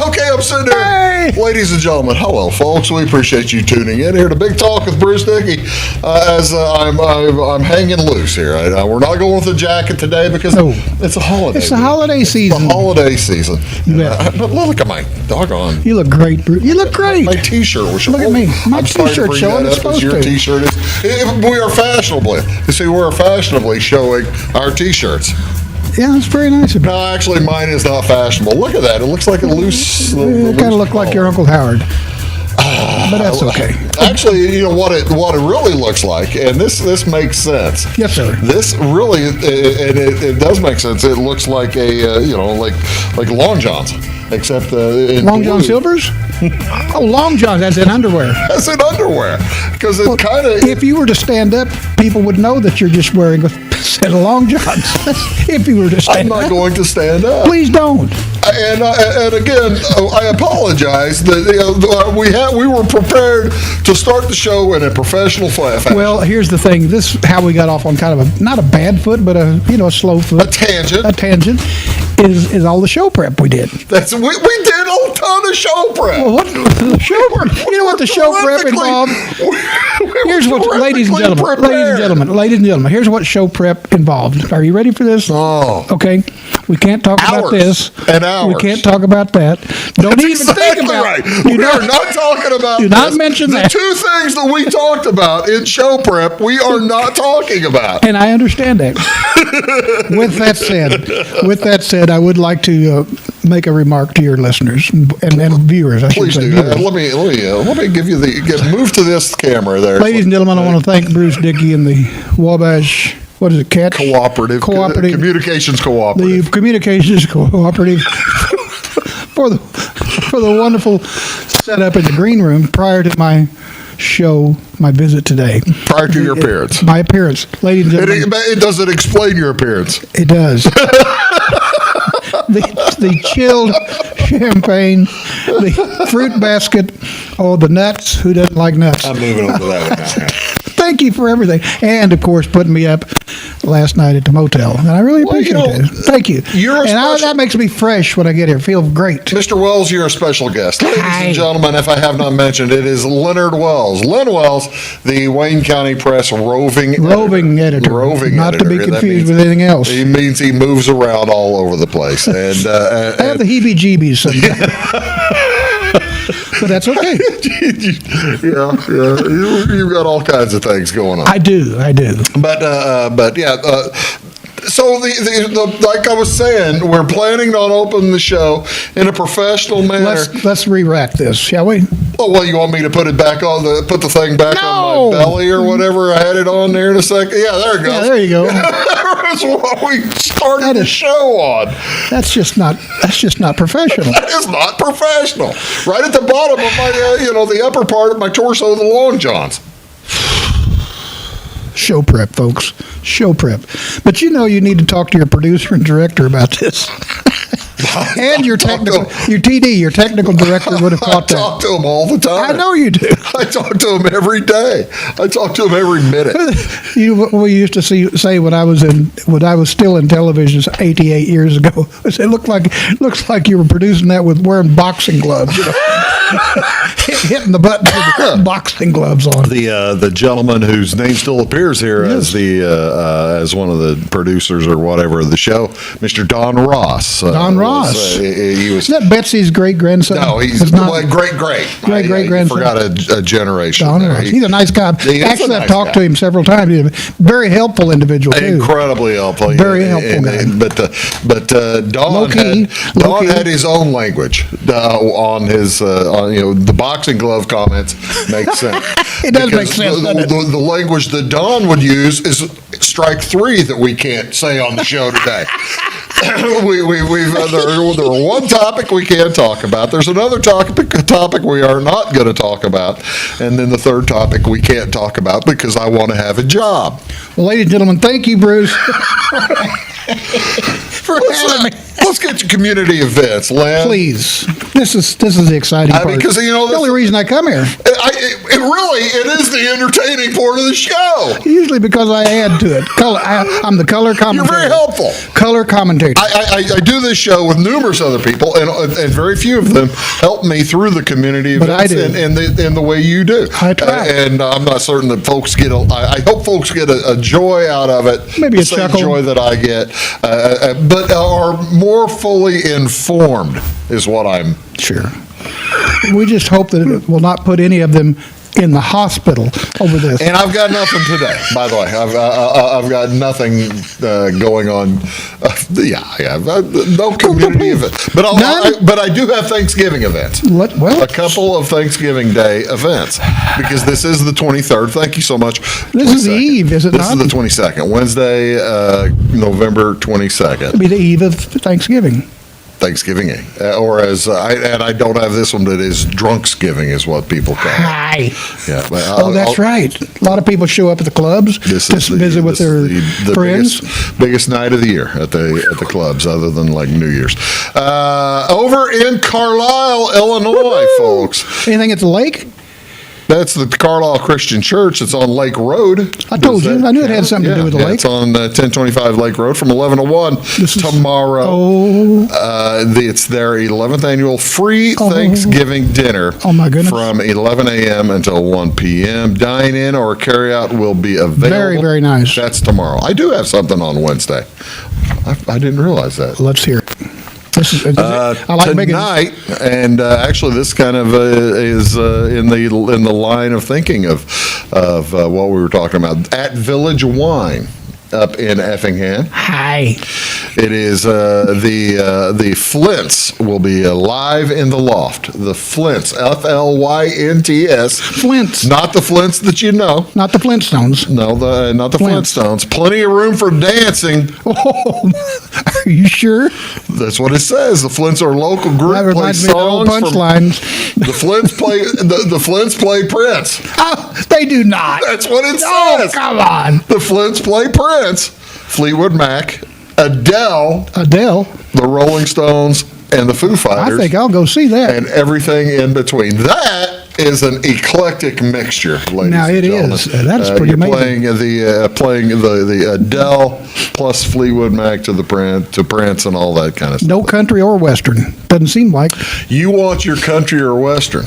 Okay, I'm sitting there. Hey. Ladies and gentlemen, hello, folks. We appreciate you tuning in here to Big Talk with Bruce Dickey. I'm hanging loose here. We're not going with a jacket today because it's a holiday. It's the holiday season. It's the holiday season. Yeah. But look at my doggone. You look great, Bruce. You look great. My T-shirt was showing. Look at me. My I'm sorry to T-shirt bring showing. that It's up as supposed your to. T-shirt is. We are fashionably. You see, we're fashionably showing our T-shirts. Yeah, it's very nice of you. No, actually, mine is not fashionable. Look at that. It looks like a loose. You kind of look like your Uncle Howard. But that's okay. Actually, you know what it really looks like, and this makes sense. Yes, sir. This really, and it does make sense. It looks like a like Long Johns, except in Long blue. John Silver's? Oh, Long John, that's in underwear. That's in underwear because it kind of. If you were to stand up, people would know that you're just wearing a set of Long Johns. If you were to I'm stand not up. going to stand up. Please don't. And again, I apologize that we were prepared to start the show in a professional fashion. Well, here's the thing. This is how we got off on kind of not a bad foot, but a slow foot. A tangent. A tangent is all the show prep we did. We did a ton of show prep. Well, what the show? You know what the show prep involved? Here's what, ladies and gentlemen. Here's what show prep involved. Are you ready for this? Oh. Okay. We can't talk about Hours this. and hours. We can't talk about that. Don't That's even exactly think about right. it. We are not talking about Do not this. mention the that. two things that we talked about in show prep, we are not talking about. And I understand that. With that said, I would like to make a remark to your listeners and viewers. I should Please say do. viewers. Let me give you move to this camera there. Ladies and gentlemen, I want to thank Bruce Dickey and the Wabash. What is it? Catch Cooperative Communications Cooperative. The Communications Cooperative for the wonderful setup in the green room prior to my visit today. Prior to your appearance. My appearance. Ladies and gentlemen. It doesn't explain your appearance. It does. the chilled champagne, the fruit basket, the nuts. Who doesn't like nuts? I'm moving on to that one now. Thank you for everything. And, of course, putting me up last night at the motel. And I really appreciate that. Thank you. That makes me fresh when I get here. Feel great. Mr. Wells, you're a special guest. Ladies Hi. and gentlemen, if I have not mentioned, it is Leonard Wells. Len Wells, the Wayne County Press roving editor. Not to be confused with anything else. He means he moves around all over the place. And I have the heebie-jeebies sometimes. But that's okay. You've got all kinds of things going on. I do. But yeah. So like I was saying, we're planning on opening the show in a professional manner. Let's re-rack this, shall we? Oh well, you want me to put it back on put the thing back on my belly or whatever? I had it on there in a second. Yeah, there it goes. Yeah, there you go. That's what we started the show on. That's just not professional. That is not professional. Right at the bottom of my, the upper part of my torso, the Long Johns. Show prep, folks. Show prep. But you need to talk to your producer and director about this. And your technical director would have caught that. I talk to him all the time. I know you do. I talk to him every day. I talk to him every minute. We used to say when I was still in television 88 years ago. I said, looks like you were producing that with wearing boxing gloves. Hitting the button with boxing gloves on. The gentleman whose name still appears here as one of the producers or whatever of the show, Mr. Don Ross. Don Ross. He was. Isn't that Betsy's great grandson? No, he's great grandson. Forgot a generation. Don Ross. He's a nice guy. Actually, I've talked to him several times. He's a very helpful individual too. Incredibly helpful. Very helpful guy. But Don had his own language on his. The boxing glove comments make sense. It does make sense. The language that Don would use is strike three that we can't say on the show today. There are one topic we can't talk about. There's another topic we are not going to talk about, and then the third topic we can't talk about because I want to have a job. Well, ladies and gentlemen, thank you, Bruce, for having me. Let's get to community events, Len. Please. This is the exciting part. Because, you know, the only reason I come here. It is the entertaining part of the show. Usually because I add to it. I'm the color commentator. You're very helpful. Color commentator. I do this show with numerous other people, and very few of them help me through the community But events I do. in the way you do. I try. And I'm not certain that folks get I hope folks get a joy out of it. Maybe a the same chuckle. joy that I get, but are more fully informed is what I'm. Sure. We just hope that it will not put any of them in the hospital over this. And I've got nothing today, by the way. I've got nothing going on. No community event. But I do have Thanksgiving events. A couple of Thanksgiving Day events, because this is the 23rd. Thank you so much. This is the eve, is it This not? is the 22nd, Wednesday, November 22nd. It'll be the eve of Thanksgiving. Thanksgiving, or as I don't have this one, that is Drunksgiving is what people call it. Hi. Yeah, but That's right. A lot of people show up at the clubs to visit with their friends. Biggest night of the year at the clubs, other than like New Year's. Over in Carlisle, Illinois, folks. Anything at the lake? That's the Carlisle Christian Church. It's on Lake Road. I told you. I knew it had something to do with the lake. It's on 1025 Lake Road from 11 to 1 tomorrow. It's their 11th annual free Thanksgiving dinner. Oh, my goodness. From 11 a.m. until 1 p.m. Dine-in or carry-out will be available. Very, very nice. That's tomorrow. I do have something on Wednesday. I didn't realize that. Let's hear it. I like tonight, and actually, this kind of is in the line of thinking of what we were talking about at Village Wine up in Effingham. Hi. It is the Flints will be live in the loft. The Flints, Flynts. Flints. Not the Flints that you know. Not the Flintstones. No, not the Flints. Flintstones. Plenty of room for dancing. Oh, are you sure? That's what it says. The Flints are a local group. That Play reminds me of the old songs from punchlines. the Flints play. The Flints play Prince. Oh, they do not. That's what it Oh, says. come on. The Flints play Prince, Fleetwood Mac, Adele, the Rolling Stones, and the Foo Fighters. I think I'll go see that. And everything in between. That is an eclectic mixture, ladies Now, and it gentlemen. is. That's pretty amazing. Playing the Adele plus Fleetwood Mac to Prince and all that kind of stuff. No country or western. Doesn't seem like. You want your country or western?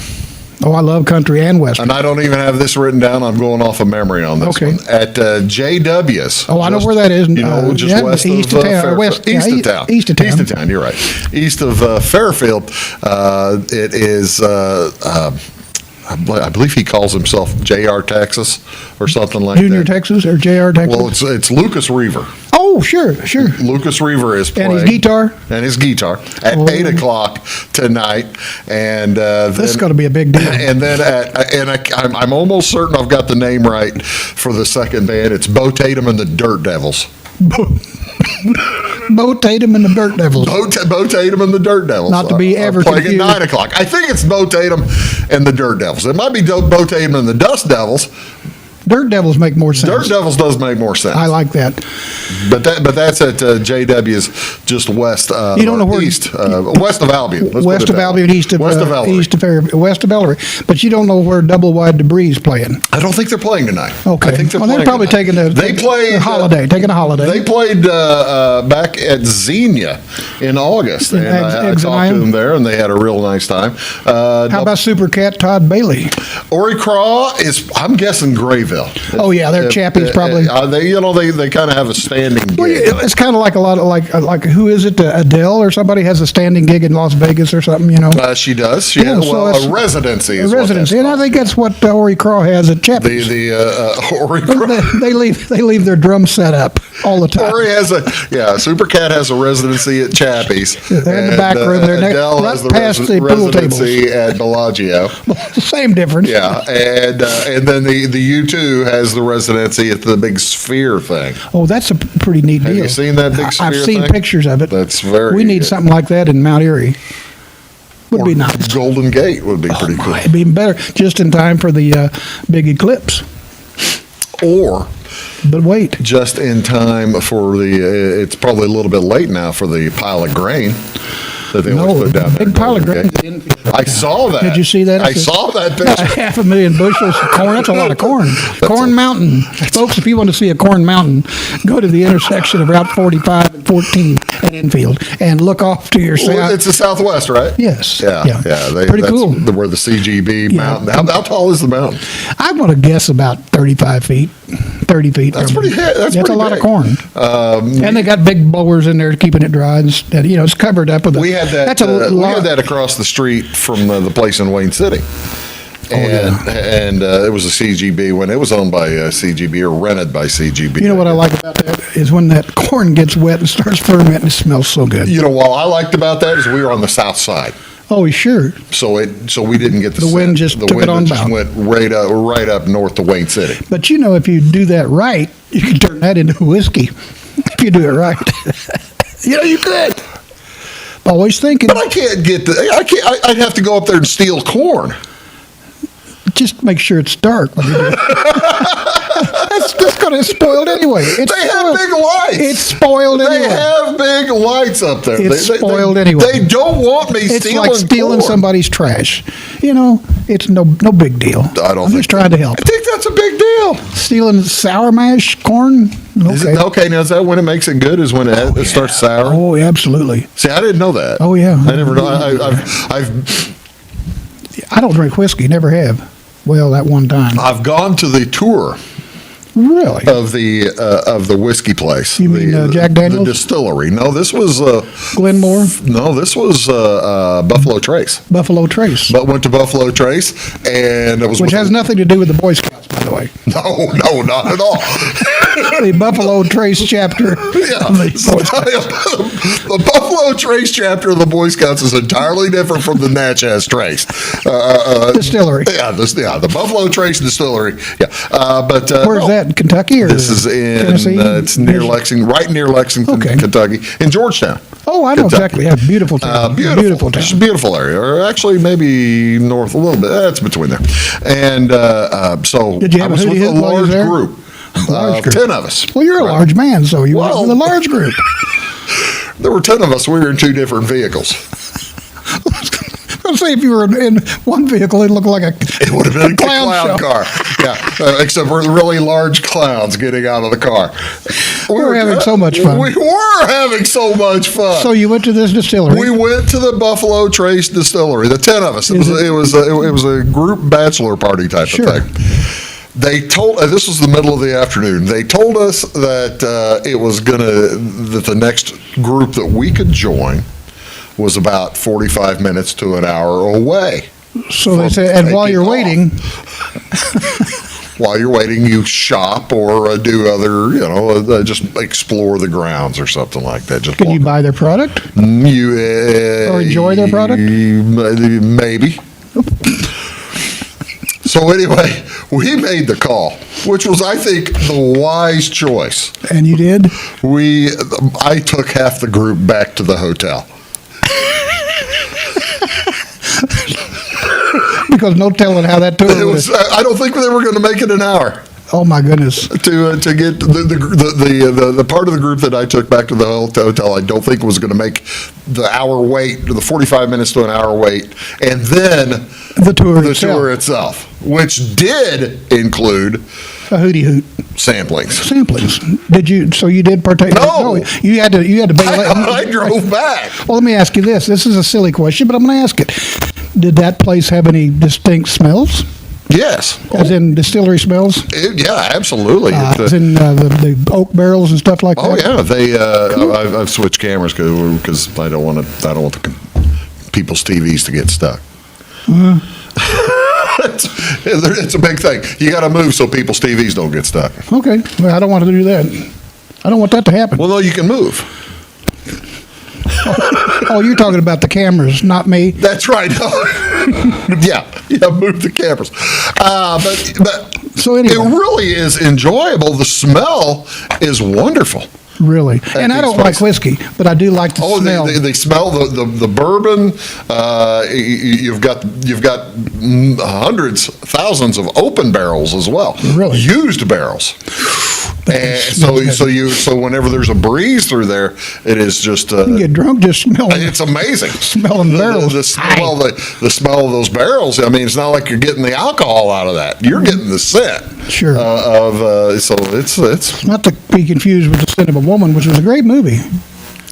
Oh, I love country and western. And I don't even have this written down. I'm going off of memory on this Okay. one. At JW's. Oh, I know where that is. You know, just Yeah, west east of of town, Fairfield. west- East yeah, of town. east of town. East of town, you're right. East of Fairfield. It is... I believe he calls himself J.R. Texas or something like Junior that. Texas or J.R. Texas? Well, it's Lucas Reaver. Oh, sure. Lucas Reaver is playing. And his guitar? And his guitar at 8 o'clock tonight. And This is going to be a big deal. And then I'm almost certain I've got the name right for the second band. It's Bo Tatum and the Dirt Devils. Bo Tatum and the Dirt Devils. Bo Tatum and the Dirt Devils. Not to be ever playing confused. at 9 o'clock. I think it's Bo Tatum and the Dirt Devils. It might be Bo Tatum and the Dust Devils. Dirt Devils make more sense. Dirt Devils does make more sense. I like that. But that's at JW's just west. You don't know where east, west of Albion. Let's West put it of that Albion, way. east of West of Ellery. West of Ellery. But you don't know where Double Wide Debris is playing. I don't think they're playing tonight. Okay. I think they're Well, they're playing probably tonight. taking They played taking a holiday. They played back at Xenia in August, and I talked to them there, and they had a real nice time. How about Super Cat Todd Bailey? Ori Craw is, I'm guessing, Grayville. Oh, yeah, they're Chappies probably. They kind of have a standing gig. Well, it's kind of like a lot of like who is it? Adele or somebody has a standing gig in Las Vegas or something, you know. She does. She Yeah, has, so well, it's- a residency. A Is residency, what and I that's think that's what Ori Craw has at Chappies. the Ori Craw. They leave their drum set up all the time. Ori has Super Cat has a residency at Chappie's. They're in the back room. They're Adele right has the past the pool residency at Bellagio. Same difference. Yeah, and then the U2 has the residency at the big Sphere thing. Oh, that's a pretty neat deal. Have you seen that big Sphere I've seen thing? pictures of it. That's very. We need something like that in Mount Airy. Would be nice. Golden Gate would be pretty cool. It'd be better just in time for the big eclipse. Or But wait, just in time for it's probably a little bit late now for the pile of grain that they always put down there. Big pile of grain. I saw that. Did you see that? I saw that picture. 500,000 bushels of corn. That's a lot of corn. Corn Mountain. Folks, if you want to see a corn mountain, go to the intersection of Route 45 and 14 at Enfield and look off to your Well, south. it's the Southwest, right? Yes. Yeah. Pretty cool. Where the CGB mountain. How tall is the mountain? I want to guess about 35 feet, 30 feet. That's pretty. That's a pretty lot big. of corn. And they got big blowers in there keeping it dry. And, it's covered up with. We had that. That's a lot. We had that across the street from the place in Wayne City. And it was a CGB when it was owned by CGB or rented by CGB. You know what I like about that is when that corn gets wet and starts fermenting, it smells so good. You know, what I liked about that is we were on the south side. Oh, sure. So we didn't get The wind just took it on just down. went right up north to Wayne City. But if you do that right, you can turn that into whiskey. If you do it right, you could. Always thinking. But I can't get I'd have to go up there and steal corn. Just make sure it's dark when you do it. That's going to spoil it anyway. They have big lights. It's spoiled anyway. They have big lights up there. It's spoiled anyway. They don't want me It's stealing like stealing corn. somebody's trash. It's no big deal. I'm just trying to help. I think that's a big deal. Stealing sour mash corn? Okay. Okay, now is that when it makes it good? Is when it starts sour? Oh, absolutely. See, I didn't know that. Oh, yeah. I never know. I don't drink whiskey. Never have. Well, that one time. I've gone to the tour Really? of the whiskey place. You mean Jack Daniels? The distillery. No, this was Glenmore? No, this was Buffalo Trace. Buffalo Trace. But went to Buffalo Trace, and it was Which has nothing to do with the Boy Scouts, by the way. No, not at all. The Buffalo Trace chapter. Yeah. of the Boy Scouts. The Buffalo Trace chapter of the Boy Scouts is entirely different from the Natchez Trace Distillery. Yeah, the Buffalo Trace Distillery. Yeah, but Where's that? In Kentucky or This is in Tennessee? it's near Lexington, right near Lexington, Okay. Kentucky, in Georgetown. Oh, I know Kentucky. exactly. Yeah, beautiful town. Beautiful. town. It's a beautiful area, or actually maybe north a little bit. It's between there. And so Did you have I was a with hootie a hoop while you large was there? group. Large group. 10 of us. Well, you're a Right. large man, so you went Well- with a large group. There were 10 of us. We were in two different vehicles. I was going to say, if you were in one vehicle, it'd look like It would have been a clown show. car. Yeah, except for really large clowns getting out of the car. We were having so much fun. We were having so much fun. So you went to this distillery. We went to the Buffalo Trace Distillery. The 10 of us. It Is was a group bachelor party type Sure. of thing. They told this was the middle of the afternoon. They told us that that the next group that we could join was about 45 minutes to an hour away. So they said, and while you're waiting, While you're waiting, you shop or do other, just explore the grounds or something like that. Just can you walk. buy their product? Or enjoy their product? Maybe. So anyway, we made the call, which was, I think, the wise choice. And you did? I took half the group back to the hotel. Because no telling how that tour It was. was. I don't think they were going to make it an hour. Oh my goodness! To get the part of the group that I took back to the hotel, I don't think was going to make the hour wait, the 45 minutes to an hour wait, and then The tour the itself. tour itself, which did include A hootie hoot. samplings. Samplings. Did you? So you did partake? No. You had to. You had to. I drove back. Well, let me ask you this. This is a silly question, but I'm going to ask it. Did that place have any distinct smells? Yes. As in distillery smells? Yeah, absolutely. As in the oak barrels and stuff like Oh that? yeah, they. I've switched cameras because I don't want the people's TVs to get stuck. It's a big thing. You got to move so people's TVs don't get stuck. Okay. Well, I don't want to do that. I don't want that to happen. Well, no, you can move. Oh, you're talking about the cameras, not me. That's right. yeah, move the cameras. But So anyway. it really is enjoyable. The smell is wonderful. Really. And I these don't like places. whiskey, but I do like the smell. They smell the bourbon. You've got hundreds, thousands of open barrels as well. Really? Used barrels. And so whenever there's a breeze through there, it is just You get drunk just smelling. it's amazing. Smelling barrels. The smell of those barrels. I mean, it's not like you're getting the alcohol out of that. You're getting the scent. Sure. So it's Not to be confused with The Scent of a Woman, which was a great movie.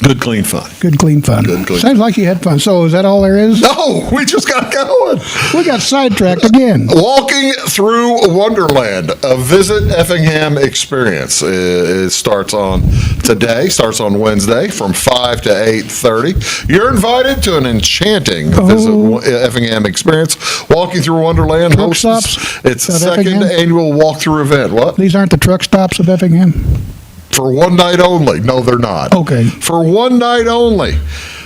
good, clean fun. Good, clean fun. Good, clean. Sounds like you had fun. So is that all there is? No, we just got going. We got sidetracked again. Walking through Wonderland, a Visit Effingham experience. It starts on Wednesday from 5 to 8:30. You're invited to an enchanting Visit Effingham experience. Walking through Wonderland Truck hosts stops its at second Effingham? annual walkthrough event. What? These aren't the truck stops of Effingham? For one night only. No, they're not. Okay. For one night only.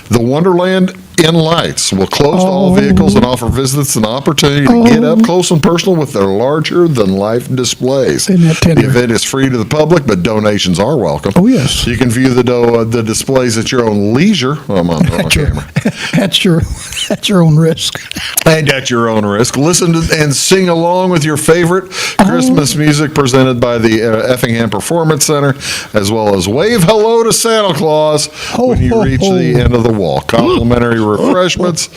The Wonderland Inn Lights will close to all vehicles and offer visitors an opportunity to get up close and personal with their larger-than-life displays. Isn't that tender? The event is free to the public, but donations are welcome. Oh, yes. You can view the displays at your own leisure. I'm on the wrong camera. That's your own risk. And at your own risk. Listen to and sing along with your favorite Christmas music presented by the Effingham Performance Center, as well as wave hello to Santa Claus when you reach the end of the walk. Complimentary refreshments,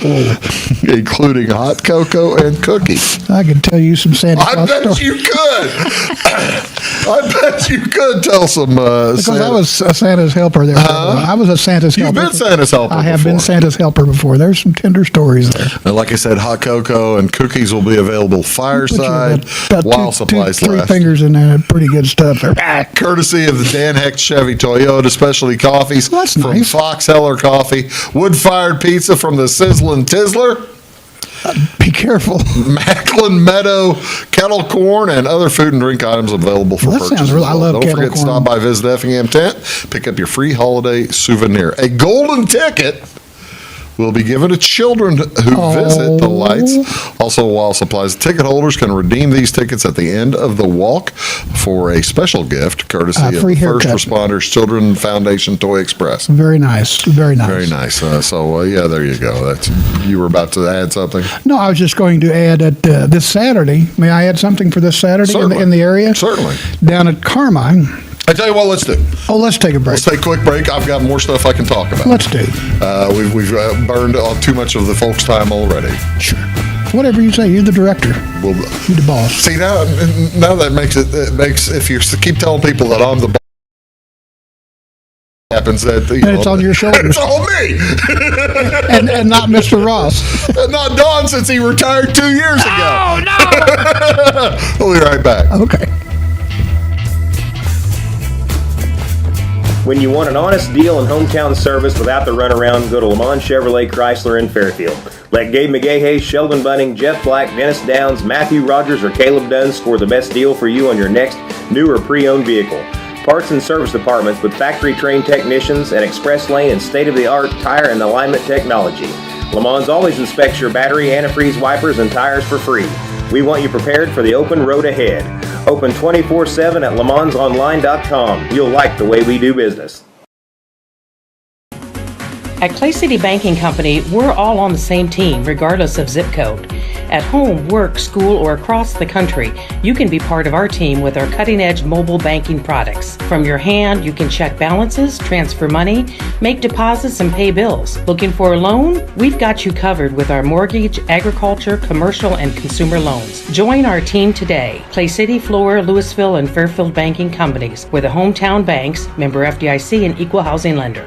including hot cocoa and cookies. I could tell you some Santa I Claus bet stories. you could. I bet you could tell some. Because I was a Santa's helper there. I was a Santa's You've helper. been Santa's helper I have before. been Santa's helper before. There's some tender stories there. And like I said, hot cocoa and cookies will be available fireside About while supplies three last. fingers in there. Pretty good stuff there. Courtesy of the Dan Hecht Chevy Toyota Specialty Coffees Well, that's from nice. Fox Heller Coffee, wood-fired pizza from the Sizzlin' Tizzler, Be careful. Macklin Meadow kettle corn, and other food and drink items available for Well, that purchase. sounds as really- I well. love Don't kettle forget to corn. stop by Visit Effingham Tent, pick up your free holiday souvenir. A golden ticket will be given to children who visit the lights. Also, while supplies, ticket holders can redeem these tickets at the end of the walk for a special gift, courtesy of free the First haircut. Responders Children Foundation Toy Express. Very nice. Very nice. Very nice. Yeah, there you go. You were about to add something. No, I was just going to add that this Saturday, may I add something for this Saturday Certainly. in the area? Certainly. Down at Carmine. I tell you what, let's do. Oh, let's take a break. Let's take a quick break. I've got more stuff I can talk about. Let's do. We've burned too much of the folks' time already. Sure. Whatever you say. You're the director. We'll, You're the boss. see, now that makes if you keep telling people that I'm the boss, happens that And it's on your shoulders. It's on me. and not Mr. Ross. And not Don, since he retired 2 years ago. Oh, no. We'll be right back. Okay. When you want an honest deal and hometown service without the runaround, go to Lamont Chevrolet Chrysler in Fairfield. Let Gabe McGahey, Sheldon Bunning, Jeff Black, Dennis Downs, Matthew Rogers, or Caleb Dunn score the best deal for you on your next new or pre-owned vehicle. Parts and service departments with factory-trained technicians and express lane and state-of-the-art tire and alignment technology. Lamont always inspects your battery, antifreeze, wipers, and tires for free. We want you prepared for the open road ahead. Open 24/7 at LeMansOnline.com. You'll like the way we do business. At Clay City Banking Company, we're all on the same team, regardless of zip code. At home, work, school, or across the country, you can be part of our team with our cutting-edge mobile banking products. From your hand, you can check balances, transfer money, make deposits, and pay bills. Looking for a loan? We've got you covered with our mortgage, agriculture, commercial, and consumer loans. Join our team today. Clay City, Flora, Louisville, and Fairfield Banking Companies. We're the hometown banks, member FDIC, and equal housing lender.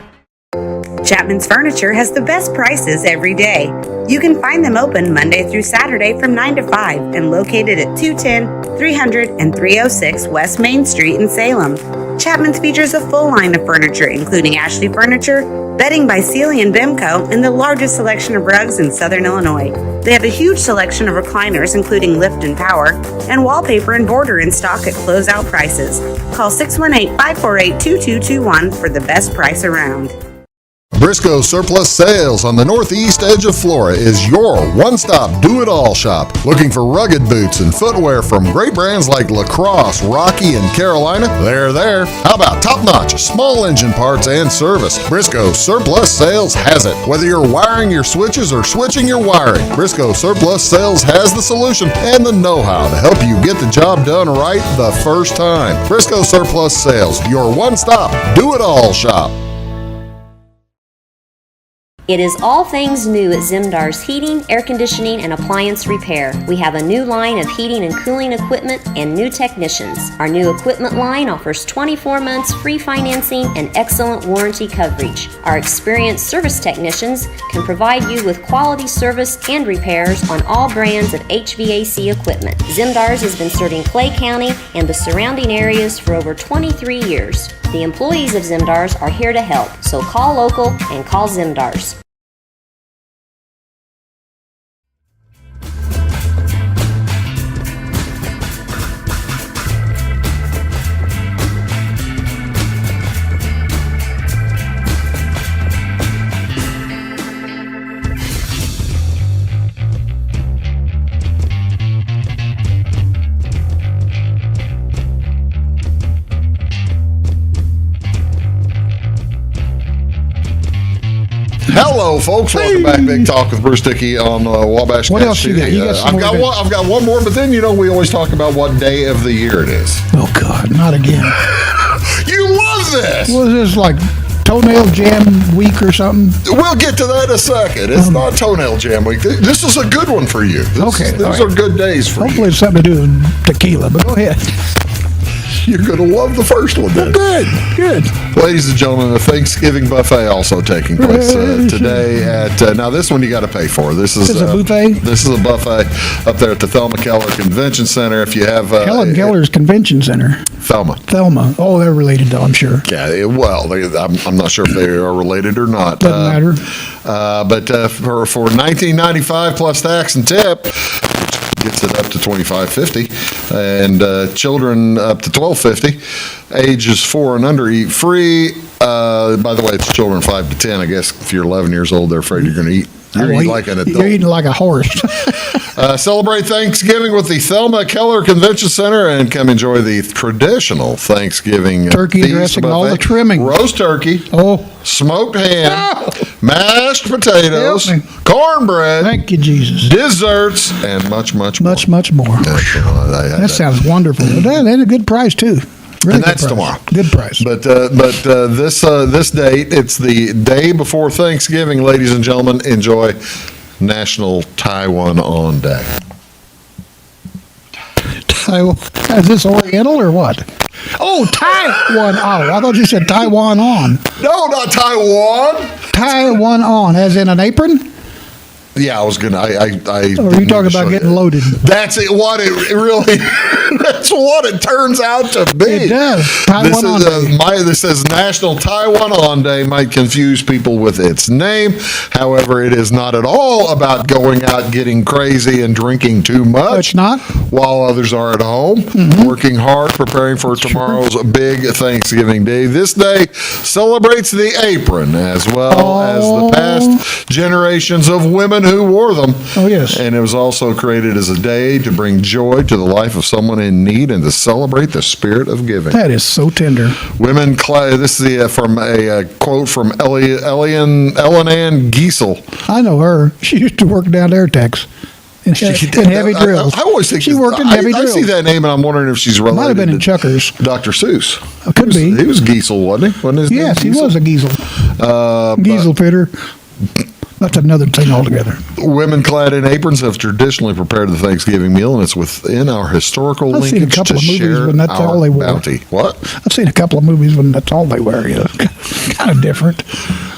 Chapman's Furniture has the best prices every day. You can find them open Monday through Saturday from 9 to 5 and located at 210, 300, and 306 West Main Street in Salem. Chapman's features a full line of furniture, including Ashley Furniture, bedding by Sealy and Bimco, and the largest selection of rugs in Southern Illinois. They have a huge selection of recliners, including lift and power, and wallpaper and border in stock at closeout prices. Call 618-548-2221 for the best price around. Briscoe Surplus Sales on the northeast edge of Flora is your one-stop do-it-all shop. Looking for rugged boots and footwear from great brands like Lacrosse, Rocky, and Carolina? They're there. How about top-notch small engine parts and service? Briscoe Surplus Sales has it. Whether you're wiring your switches or switching your wiring, Briscoe Surplus Sales has the solution and the know-how to help you get the job done right the first time. Briscoe Surplus Sales, your one-stop do-it-all shop. It is all things new at Zimdar's Heating, Air Conditioning, and Appliance Repair. We have a new line of heating and cooling equipment and new technicians. Our new equipment line offers 24 months free financing and excellent warranty coverage. Our experienced service technicians can provide you with quality service and repairs on all brands of HVAC equipment. Zimdar's has been serving Clay County and the surrounding areas for over 23 years. The employees of Zimdar's are here to help, so call local and call Zimdar's. Hello, folks. Welcome back. Big Talk with Bruce Dickey on Wabash. What else you got? You got some I've more got one more, but then we always talk about what day of the year it is. Oh, God, not again. You love this. Was this like toenail jam week or something? We'll get to that in a second. It's not toenail jam week. This is a good one for you. These are good days for Hopefully you. it's something to do with tequila, but go ahead. You're going to love the first one then. Good. Ladies and gentlemen, the Thanksgiving buffet also taking place today at, now this one you got to pay for. This is a buffet? This is a buffet up there at the Thelma Keller Convention Center. If you have... Helen Keller's Convention Center. Thelma. Oh, they're related though, I'm sure. Yeah, I'm not sure if they are related or not. Doesn't matter. But for $19.95 plus tax and tip, gets it up to $25.50, and children up to $12.50. Ages 4 and under eat free. By the way, it's children 5 to 10. I guess if you're 11 years old, they're afraid you're going to eat. You're eating like an adult. You're eating like a horse. Celebrate Thanksgiving with the Thelma Keller Convention Center and come enjoy the traditional Thanksgiving Turkey feast dressing, buffet. all the trimming. Roast turkey, smoked ham, mashed potatoes, Help me. cornbread, Thank you, Jesus. desserts, and much more. Much more. That sounds wonderful. That's a good price, too. Really and that's good price. tomorrow. Good price. But this date, it's the day before Thanksgiving, ladies and gentlemen. Enjoy National Taiwan On Day. Is this Oriental or what? Oh, Taiwan. Oh, I thought you said Taiwan on. No, not Taiwan. Taiwan on, as in an apron? Yeah, I was gonna. I Or are you talking about getting loaded? That's it. What it really. That's what it turns out to be. It does. Taiwan On Day. This says National Taiwan On Day might confuse people with its name. However, it is not at all about going out getting crazy and drinking too much. It's not. While others are at home, working hard, preparing for tomorrow's big Thanksgiving Day. This day celebrates the apron as well as the past generations of women who wore them. Oh, yes. And it was also created as a day to bring joy to the life of someone in need and to celebrate the spirit of giving. That is so tender. Women, this is from a quote from Ellen Ann Giesel. I know her. She used to work down there, Tex. In heavy drills. I always think she worked in heavy drills. I see that name and I'm wondering if she's related. Might have been in to Chuckers. Dr. Seuss. Could be. He was Giesel, wasn't he? Wasn't his name Yes, he Giesel? was a Giesel. Giesel fitter. That's another thing altogether. Women clad in aprons have traditionally prepared the Thanksgiving meal, and it's within our historical I've seen a linkage couple to of movies share when that's our all they wear. bounty. What? I've seen a couple of movies when that's all they wear. Yeah. Kind of different.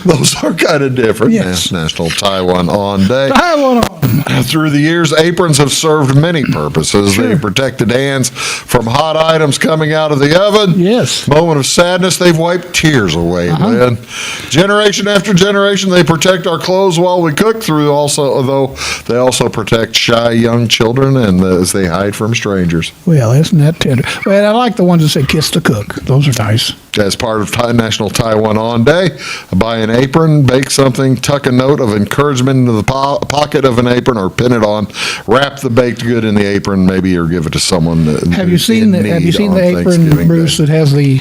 Those are kind of different. Yes. National Taiwan On Day. Taiwan on. Through the years, aprons have served many purposes. Sure. They protected hands from hot items coming out of the oven. Yes. Moment of sadness, they've wiped tears away, Lynn. Generation after generation, they protect our clothes while we cook through although they also protect shy young children and as they hide from strangers. Well, isn't that tender? Well, I like the ones that say kiss the cook. Those are nice. As part of National Taiwan On Day, buy an apron, bake something, tuck a note of encouragement into the pocket of an apron, or pin it on. Wrap the baked good in the apron, maybe, or give it to someone. Have you seen the apron, Bruce, that has the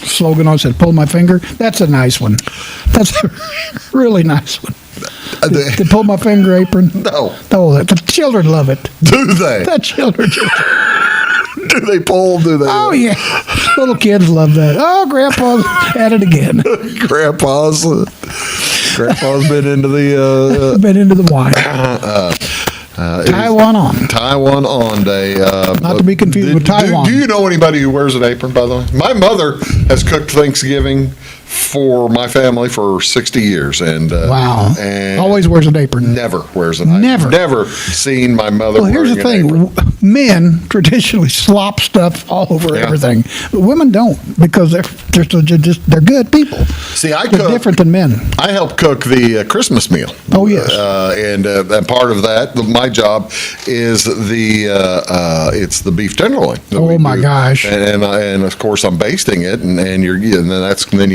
slogan on it, said, "Pull my finger"? That's a nice one. That's a really nice one. The pull my finger apron? No. Oh, the children love it. Do they? The children. Do they pull? Do they? Oh, yeah. Little kids love that. Oh, Grandpa's at it again. Grandpa's been into the Been into the wine. Taiwan On. Taiwan On Day. Not to be confused with Taiwan. Do you know anybody who wears an apron, by the way? My mother has cooked Thanksgiving for my family for 60 years. And Wow. And always wears an apron. Never wears an apron. Never. Never seen my mother Well, here's wearing the an thing. apron. Men traditionally slop stuff all over Yeah. everything. But women don't, because they're good people. See, They're cook. different than men. I help cook the Christmas meal. Oh, yes. And part of that, my job is it's the beef tenderloin. that Oh, we my do. gosh. And of course I'm basting it, and then you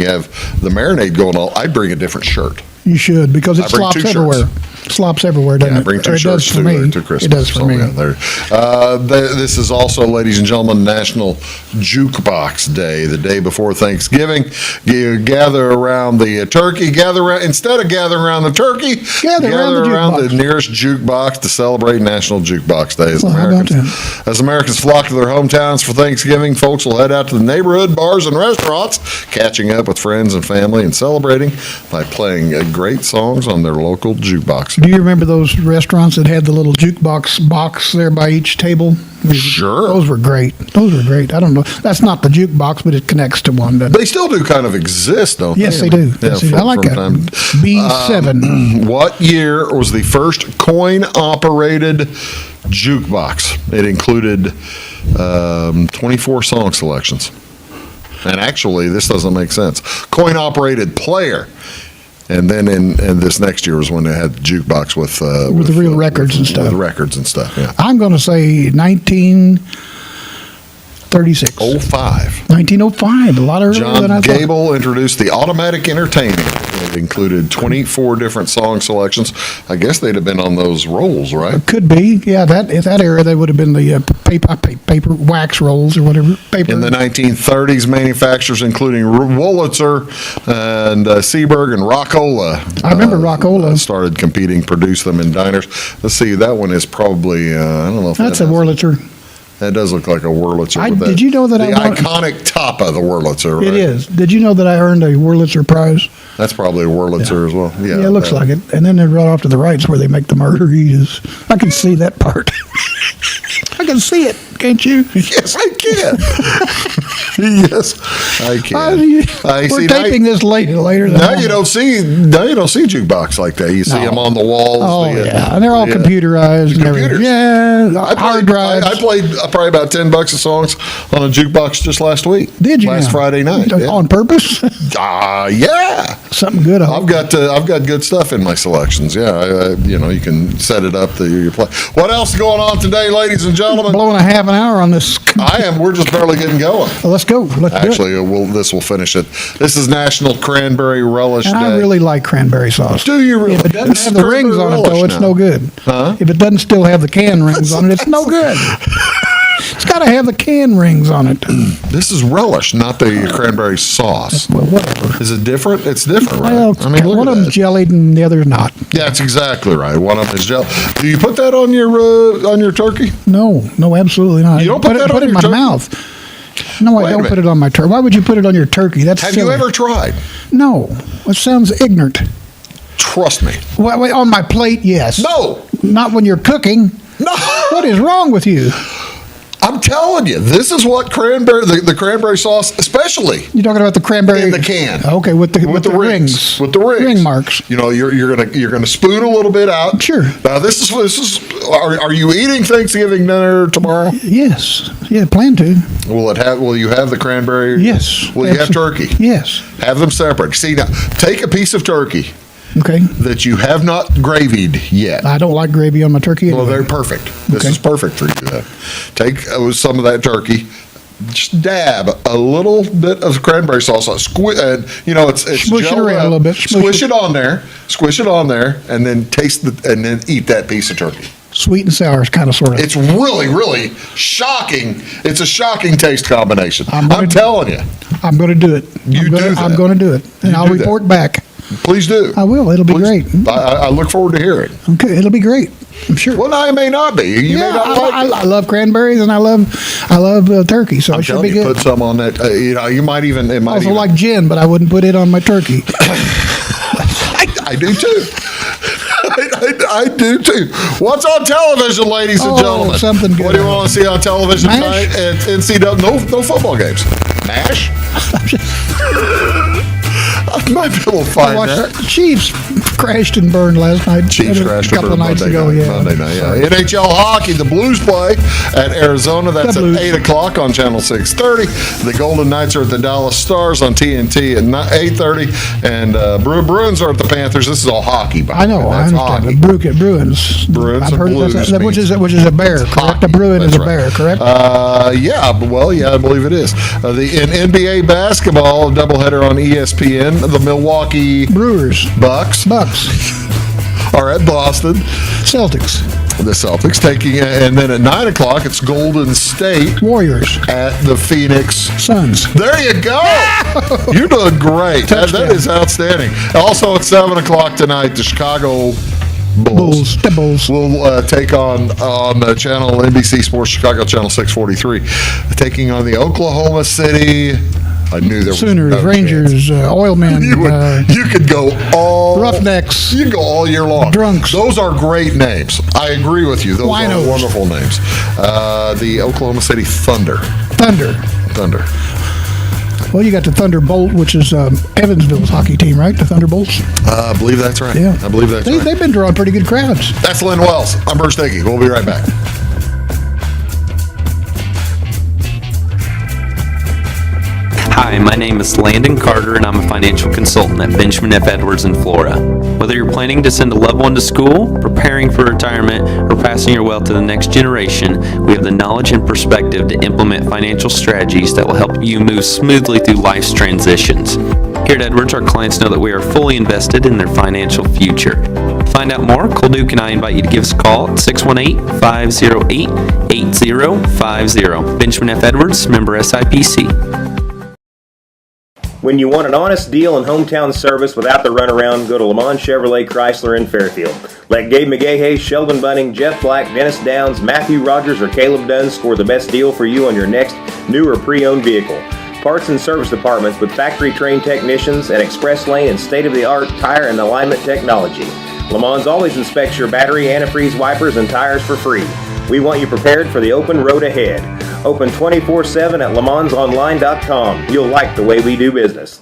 have the marinade going on. I bring a different shirt. You should, because it I bring slops two shirts. everywhere. Slops everywhere, doesn't I it? bring two Or it does shirts for me. to Christmas. It does for So, me. yeah, this is also, ladies and gentlemen, National Jukebox Day, the day before Thanksgiving. You gather around the turkey. Instead of gathering around the turkey, Gather around the jukebox. nearest jukebox to celebrate National Jukebox Day. Well, how about As Americans flock to their hometowns for Thanksgiving, folks will head out to the neighborhood bars and restaurants, catching up with friends and family and celebrating by playing great songs on their local jukebox. Do you remember those restaurants that had the little jukebox box there by each table? Sure. Those were great. I don't know. That's not the jukebox, but it connects to one. They still do kind of exist, don't they? Yes, they do. Yeah, Yes, they do. I like that. B7. What year was the first coin-operated jukebox? It included 24 song selections. And actually, this doesn't make sense. Coin-operated player. And then in this next year was when they had the jukebox with the real records and stuff. With records and stuff, yeah. I'm going to say 1936. 05. 1905. A lot earlier than I John thought. Gable introduced the automatic entertainer. It included 24 different song selections. I guess they'd have been on those rolls, right? Could be. Yeah, that era, they would have been the paper wax rolls or whatever. Paper. In the 1930s, manufacturers including Wurlitzer and Seaberg and Rockola. I remember Rockola. Started competing, produced them in diners. Let's see, that one is probably, I don't know if That's a has- Wurlitzer. That does look like a Wurlitzer. with did you know that the I won- iconic top of the Wurlitzer, right? It is. Did you know that I earned a Wurlitzer prize? That's probably a Wurlitzer as well. Yeah, Yeah, it looks like it. And then they're right off to the right where they make the margaritas. I can see that part. I can see it, can't you? Yes, I can. Yes, I can. We're taping this later than Now normal. you don't see jukebox like that. You see No. them on the walls. Oh, yeah. And they're all computerized and everything. Computers. Yeah, hard drives. I played probably about $10 of songs on a jukebox just last week. Did you? Last now? Friday night. Yeah. On purpose? Yeah. Something good. I hope. I've got good stuff in my selections. Yeah, you can set it up that you play. What else is going on today, ladies and gentlemen? Blowing a half an hour on this. We're just barely getting going. Well, let's go. Let's do it. Actually, this will finish it. This is National Cranberry Relish And Day. I really like cranberry sauce. Do you really? If it doesn't This have is the rings on it, though, cranberry it's relish no now. good. Huh? If it doesn't still have the can rings on it, it's no good. It's got to have the can rings on it. This is relish, not the cranberry sauce. Well, whatever. Is it different? It's different, right? Well, look one at of them's that. jellied and the other's not. Yeah, that's exactly right. One of them is gel. Do you put that on your turkey? No, absolutely not. You don't put that put on it in your my turkey? mouth. No, Wait I a don't minute. put it on my turkey. Why would you put it on your turkey? That's Have silly. you ever tried? No, it sounds ignorant. Trust me. Wait, on my plate, yes. No. Not when you're cooking. No. What is wrong with you? I'm telling you, this is what the cranberry sauce, especially You're talking about the cranberry in the can. Okay, with the rings. With the rings. Ring marks. You're gonna spoon a little bit out. Sure. Now this is. Are you eating Thanksgiving dinner tomorrow? Yes. Yeah, plan to. Will you have the cranberry? Yes. Will you have turkey? Yes. Have them separate. See now, take a piece of turkey Okay. that you have not gravied yet. I don't like gravy on my turkey. Well, anyway. they're perfect. This Okay. is perfect for you. Take some of that turkey, just dab a little bit of cranberry sauce on, and it's Smush it gelled around up. a little bit. Squish it on there, and then and then eat that piece of turkey. Sweet and sour, kind of, sort of. It's really, really shocking. It's a shocking taste combination. I'm telling you. I'm going to do it. I'm going to do it, and I'll report back. Please do. I will. It'll be great. I look forward to hearing. Okay, it'll be great. I'm sure. Well, no, it may not be. You may not like it. I love cranberries and I love turkey, so it should be good. Put some on that. You might even. It might I also even, like gin, but I wouldn't put it on my turkey. I do too. I do too. What's on television, ladies and gentlemen? Something good. What do you want to see on television MASH? tonight at NCAA? No football games. MASH? I might be able to find that. Chiefs crashed and burned last night. Chiefs crashed a couple of nights ago. Monday night, yeah. NHL hockey, the Blues play at Arizona. That's at 8 o'clock on Channel 630. The Golden Knights are at the Dallas Stars on TNT at 8:30. And Bruins are at the Panthers. This is all hockey, by I know. I understand. The Bruins. Bruins I've heard Blues that, which is a bear, correct? Hockey. A Bruin is a That's bear, correct? Yeah, I believe it is. In NBA basketball, a doubleheader on ESPN. The Milwaukee Brewers. Bucks are at Boston. Celtics. The Celtics taking, and then at 9 o'clock, it's Golden State Warriors. at the Phoenix Suns. There you go. You're doing great. That is outstanding. Also at 7 o'clock tonight, the Chicago Bulls. The Bulls. Will take on the channel NBC Sports Chicago channel 643, taking on the Oklahoma City. I knew there was Sooners, no Rangers, Oilmen. You could go all Roughnecks. You can go all year long. Drunks. Those are great names. I agree with you. Those Winos. are wonderful names. The Oklahoma City Thunder. Thunder. Well, you got the Thunderbolt, which is Evansville's hockey team, right? The Thunderbolts. I believe that's right. Yeah, I believe that's right. They've been drawing pretty good crowds. That's Lynn Wells. I'm Bruce Dickey. We'll be right back. Hi, my name is Landon Carter, and I'm a financial consultant at Benjamin F. Edwards in Florida. Whether you're planning to send a loved one to school, preparing for retirement, or passing your wealth to the next generation, we have the knowledge and perspective to implement financial strategies that will help you move smoothly through life's transitions. Here at Edwards, our clients know that we are fully invested in their financial future. To find out more, Cole Duke and I invite you to give us a call at 618-508-8050. Benjamin F. Edwards, member SIPC. When you want an honest deal and hometown service without the runaround, go to Lamont Chevrolet Chrysler in Fairfield. Let Gabe McGahey, Sheldon Bunning, Jeff Black, Dennis Downs, Matthew Rogers, or Caleb Dunn score the best deal for you on your next new or pre-owned vehicle. Parts and service departments with factory-trained technicians and express lane and state-of-the-art tire and alignment technology. Lamont always inspects your battery, antifreeze, wipers, and tires for free. We want you prepared for the open road ahead. Open 24/7 at LeMansOnline.com. You'll like the way we do business.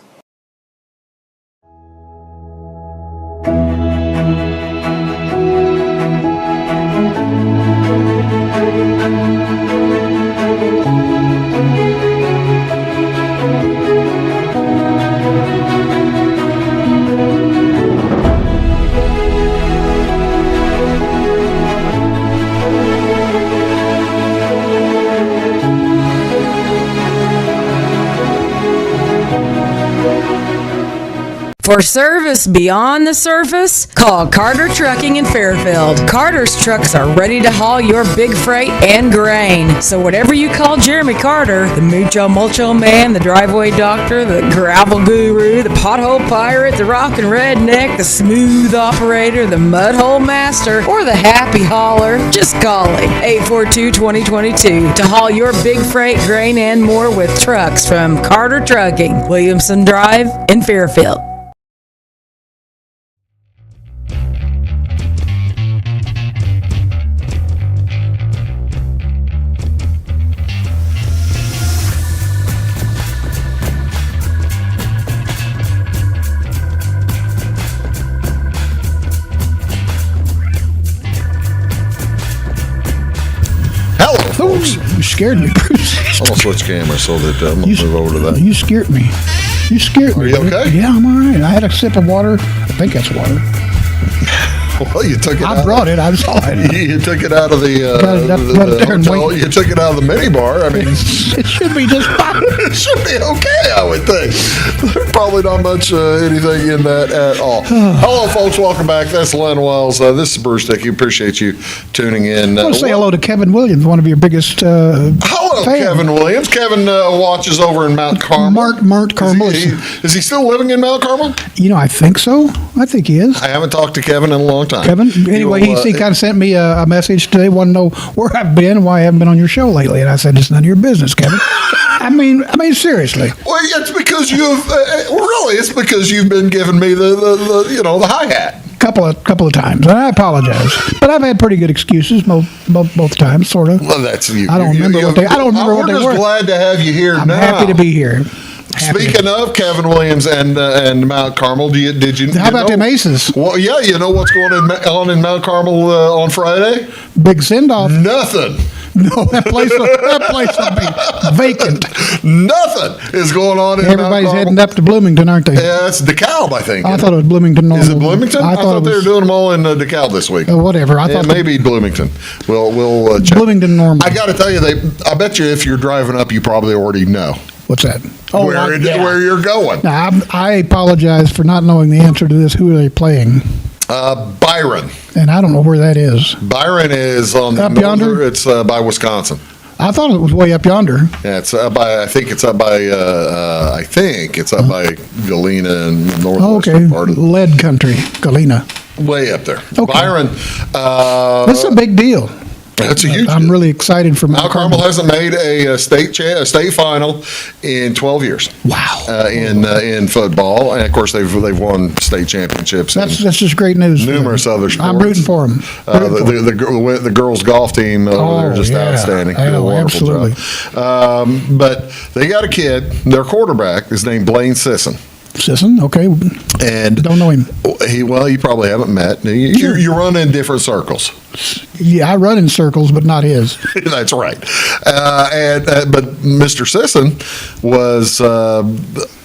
For service beyond the surface, call Carter Trucking in Fairfield. Carter's trucks are ready to haul your big freight and grain. So whatever you call Jeremy Carter, the Mucho Mulcho Man, the driveway doctor, the gravel guru, the pothole pirate, the rockin' redneck, the smooth operator, the mudhole master, or the happy hauler, just call him 842-2022 to haul your big freight, grain, and more with trucks from Carter Trucking, Williamson Drive in Fairfield. Folks. You scared me, Bruce. I'm going to switch cameras so that I'm going to move over to that. You scared me. You scared me. Are you okay? Yeah, I'm all right. I had a sip of water. I think that's water. Well, you took it. I brought it. I saw it. You took it out of the Run there and hotel. wait. You took it out of the minibar. I mean, It should be just fine. it should be okay, I would think. There's probably not much anything in that at all. Hello, folks. Welcome back. That's Len Wells. This is Bruce Dickey. Appreciate you tuning in. I want to say hello to Kevin Williams, one of your biggest Hello, fans. Kevin Williams. Kevin watches over in Mount Carmel. Mount Carmel. Is he still living in Mount Carmel? You know, I think so. I think he is. I haven't talked to Kevin in a long time. Kevin. Anyway, will, he kind of sent me a message today, wanted to know where I've been, why I haven't been on your show lately, and I said it's none of your business, Kevin. I mean, seriously. Well, it's because you've really. It's because you've been giving me the hi hat. Couple of times, and I apologize, but I've had pretty good excuses both times, sort of. Well, that's you. I don't remember what they. I don't remember what they were. We're just glad to have you here I'm now. happy to be here. Speaking of Kevin Williams and Mount Carmel, did you? How about them Aces? Well, yeah, you know what's going on in Mount Carmel on Friday? Big send off. Nothing. No, that place will be vacant. Nothing is going on in Mount Everybody's Carmel. heading up to Bloomington, aren't they? Yeah, it's DeKalb, I think. I thought it was Bloomington. Is it Bloomington? I thought they were was, doing them all in DeKalb this week. whatever. I thought maybe Bloomington. We'll check. Bloomington normal. I got to tell you, I bet you if you're driving up, you probably already know What's that? where you're going. Now, I apologize for not knowing the answer to this. Who are they playing? Byron. And I don't know where that is. Byron is on the Up northern. yonder? It's by Wisconsin. I thought it was way up yonder. Yeah, it's up by. I think it's up by Galena and northwestern part of Lead country, Galena. way up there. Okay. Byron. That's a big deal. That's a huge. I'm deal. really excited for Mount Carmel hasn't made a state final in 12 years. Wow. In football, and of course they've won state championships. That's just great news. Numerous other sports. I'm rooting for them. The girls golf team they're just outstanding. They do a wonderful absolutely. job. But they got a kid. Their quarterback is named Blaine Sisson. Sisson, okay. And Don't know him. You probably haven't met. You run in different circles. Yeah, I run in circles, but not his. That's right. But Mr. Sisson was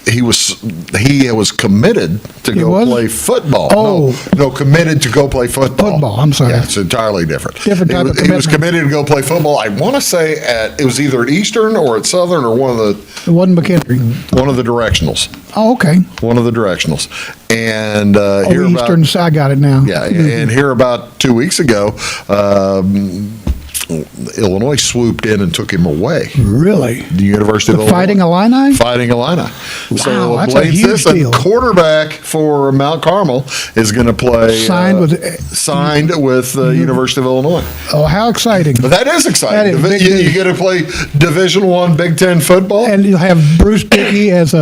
he was committed to go play football. Oh. No, committed to go play football. Football, I'm sorry. Yeah, it's entirely different. Different type of He was commitment. committed to go play football. I want to say it was either at Eastern or at Southern or one of It wasn't McKendree. the directionals. Oh, okay. One of the directionals. And here about Eastern, I got it now. yeah, and here about 2 weeks ago, Illinois swooped in and took him away. Really? The University of Illinois. Fighting Illini? Fighting Illini. So that's a Blaine huge Sisson, deal. quarterback for Mount Carmel, is going to play Signed with- the University of Illinois. Oh, how exciting. But that is exciting. That is big you news. get to play Division I, Big Ten football. And you'll have Bruce Dickey as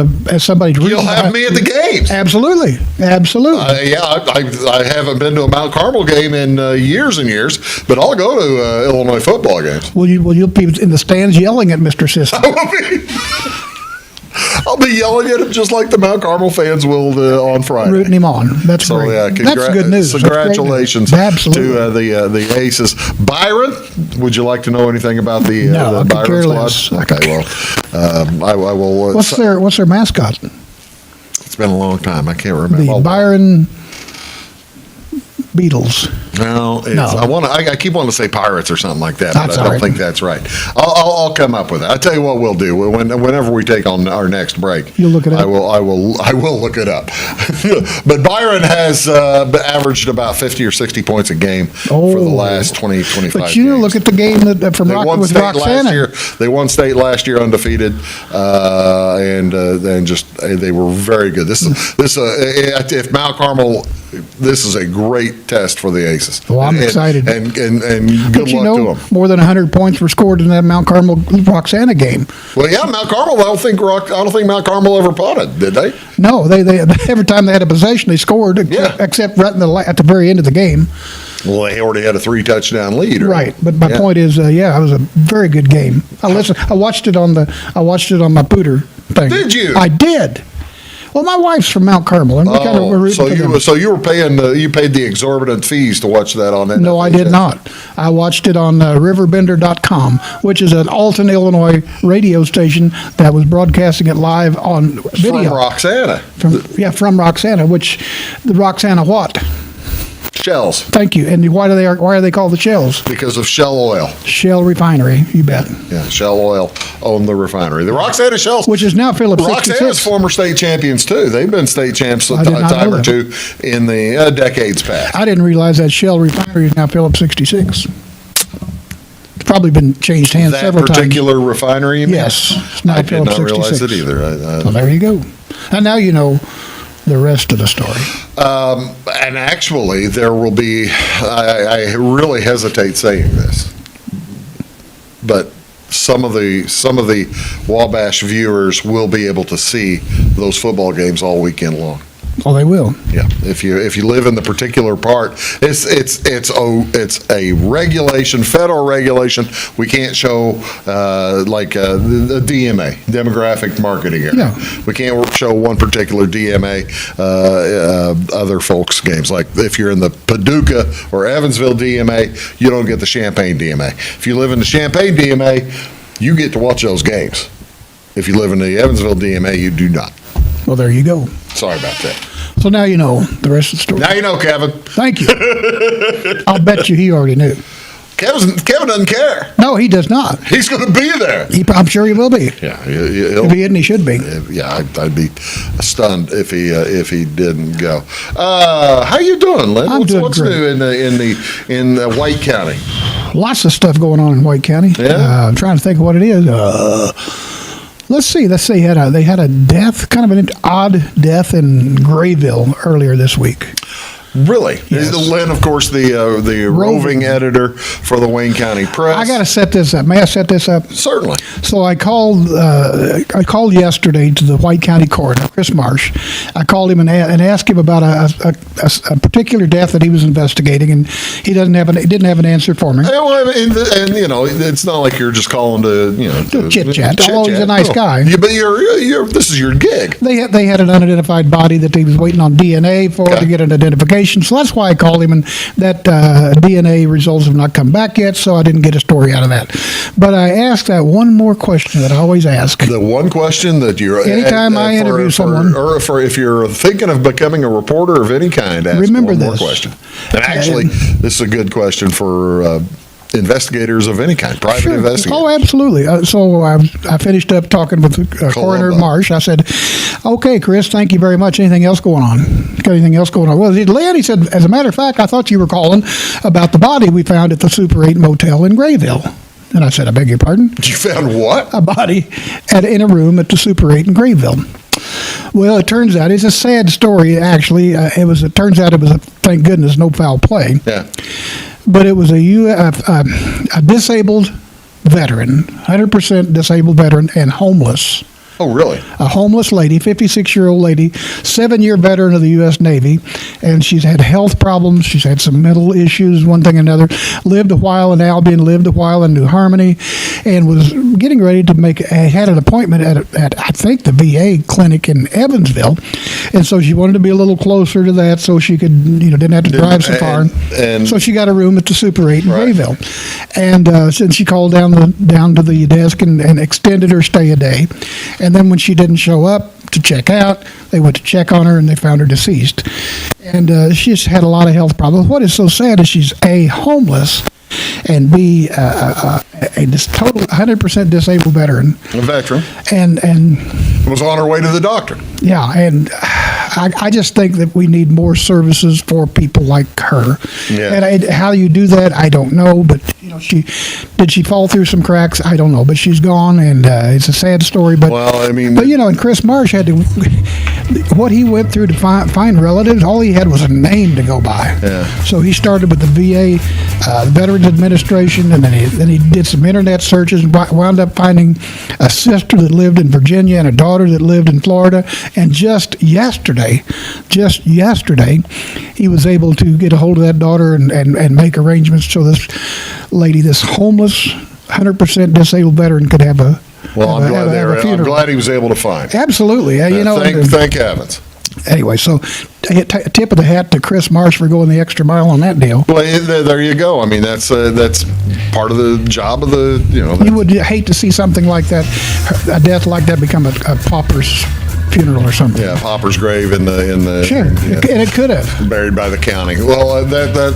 somebody to root You'll have me at the games. Absolutely. Absolutely. I haven't been to a Mount Carmel game in years and years, but I'll go to Illinois football games. Will you be in the stands yelling at Mr. Sisson? I'll be yelling at him just like the Mount Carmel fans will on Friday. Rooting him on. That's So great. yeah, That's good news. That's great news. Congratulations Absolutely. to the Aces. Byron, would you like to know anything about the No, I could Byron care squad? less. Okay, well, I will. What's their mascot? It's been a long time. I can't remember. The Byron Beatles. No, I keep wanting to say Pirates or something like that, but That's I all don't right. think that's right. I'll come up with it. I'll tell you what we'll do. Whenever we take on our next break, You'll look it up? I will look it up. But Byron has averaged about 50 or 60 points a game for the last 20, 25 But you games. look at the game from They won with state last Roxana. year. They won state last year undefeated, and they were very good. If Mount Carmel, this is a great test for the Aces. Well, I'm excited. And good But luck to them. more than 100 points were scored in that Mount Carmel Roxana game. Well, yeah, Mount Carmel. I don't think Mount Carmel ever punted, did they? No, they every time they had a possession, they scored, except right at the very end of the game. Well, they already had a 3-touchdown lead, Right, but my point is, it was a very good game. I watched it on my Pooter thing. Did you? I did. Well, my wife's from Mount Carmel, and we kind of were rooting for them. So you were paying you paid the exorbitant fees to watch that on NFL. No, I did not. I watched it on riverbender.com, which is an Alton, Illinois radio station that was broadcasting it live on video. From Roxana. From Roxana, which the Roxana what? Shells, Thank you. And why are they called the Shells? because of Shell Oil. Shell Refinery, you bet. Yeah, Shell Oil owned the refinery. The Roxana Shells, Which is now Phillips Roxana's 66. former state champions too. They've been state champs a I did not time know or that. two in the decades past. I didn't realize that Shell Refinery is now Phillips 66. It's probably been changed hands That several times. particular refinery, you mean? Yes, it's now I did Phillips not realize 66. it either. Well, there you go. And now you know the rest of the story. And actually, there will be, I really hesitate saying this, but some of the Wabash viewers will be able to see those football games all weekend long. Oh, they will. Yeah, if you live in the particular part, it's a regulation, federal regulation. We can't show the DMA, demographic marketing area. Yeah. We can't show one particular DMA other folks' games. Like if you're in the Paducah or Evansville DMA, you don't get the Champaign DMA. If you live in the Champaign DMA, you get to watch those games. If you live in the Evansville DMA, you do not. Well, there you go. Sorry about that. So now you know the rest of the story. Now you know, Kevin. Thank you. I'll bet you he already knew. Kevin doesn't care. No, he does not. He's going to be there. I'm sure he will be. Yeah, If he isn't, he should be. yeah. I'd be stunned if he didn't go. How you doing, Lynn? I'm doing What's great. new in White County? Lots of stuff going on in White County. Yeah? I'm trying to think of what it is. Let's see. They had a death, kind of an odd death in Grayville earlier this week. Really? Yes. Lynn, of course, the roving editor for the Wayne County Press. I got to set this up. May I set this up? Certainly. So I called yesterday to the White County Coroner, Chris Marsh. I called him and asked him about a particular death that he was investigating, and he didn't have an answer for me. And it's not like you're just calling to Chit-chat. Oh, he's a nice guy. Yeah, but this is your gig. They had an unidentified body that he was waiting on DNA for to get an identification. So that's why I called him, and that DNA results have not come back yet, so I didn't get a story out of that. But I asked that one more question that I always ask. The one question that you're Anytime I interview someone, or if you're thinking of becoming a reporter of any kind, ask remember one more this. question. And actually, this is a good question for investigators of any kind, private Sure. investigators. Oh, absolutely. So I finished up talking with Coroner Marsh. I said, okay, Chris, thank you very much. Anything else going on? Got anything else going on? Well, Lynn, he said, as a matter of fact, I thought you were calling about the body we found at the Super 8 Motel in Grayville. And I said, I beg your pardon? You found what? A body in a room at the Super 8 in Grayville. Well, it turns out it's a sad story. Actually, it turns out it was thank goodness, no foul play. Yeah. But it was a disabled veteran, 100% disabled veteran, and homeless. Oh, really? A homeless lady, 56-year-old lady, 7-year veteran of the U.S. Navy, and she's had health problems. She's had some mental issues, one thing or another. Lived a while in Albion, lived a while in New Harmony, and was getting ready to had an appointment at I think, the VA clinic in Evansville. And so she wanted to be a little closer to that so she could, didn't have to drive so far. And so she got a room at the Super 8 in Right. Grayville. And since she called down to the desk and extended her stay a day. And then when she didn't show up to check out, they went to check on her and they found her deceased. And she's had a lot of health problems. What is so sad is she's A, homeless, and B, this total 100% disabled veteran. a veteran And was on her way to the doctor. yeah, and I just think that we need more services for people like her. Yeah. And how you do that, I don't know. But did she fall through some cracks? I don't know. But she's gone, and it's a sad story. But Well, I mean, but and Chris Marsh had to. What he went through to find relatives, all he had was a name to go by. Yeah. So he started with the VA, the Veterans Administration, and then he did some internet searches and wound up finding a sister that lived in Virginia and a daughter that lived in Florida. And just yesterday, he was able to get a hold of that daughter and make arrangements so this lady, this homeless, 100% disabled veteran, could have a well, I'm glad have a I'm funeral. glad he was able to find. Absolutely. Thank heavens. Anyway, so tip of the hat to Chris Marsh for going the extra mile on that deal. Well, there you go. I mean, that's part of the job of the. You would hate to see something like that, a death like that, become a pauper's funeral or something. Yeah, Popper's grave in the Sure, yeah, and it could have. buried by the county. Well,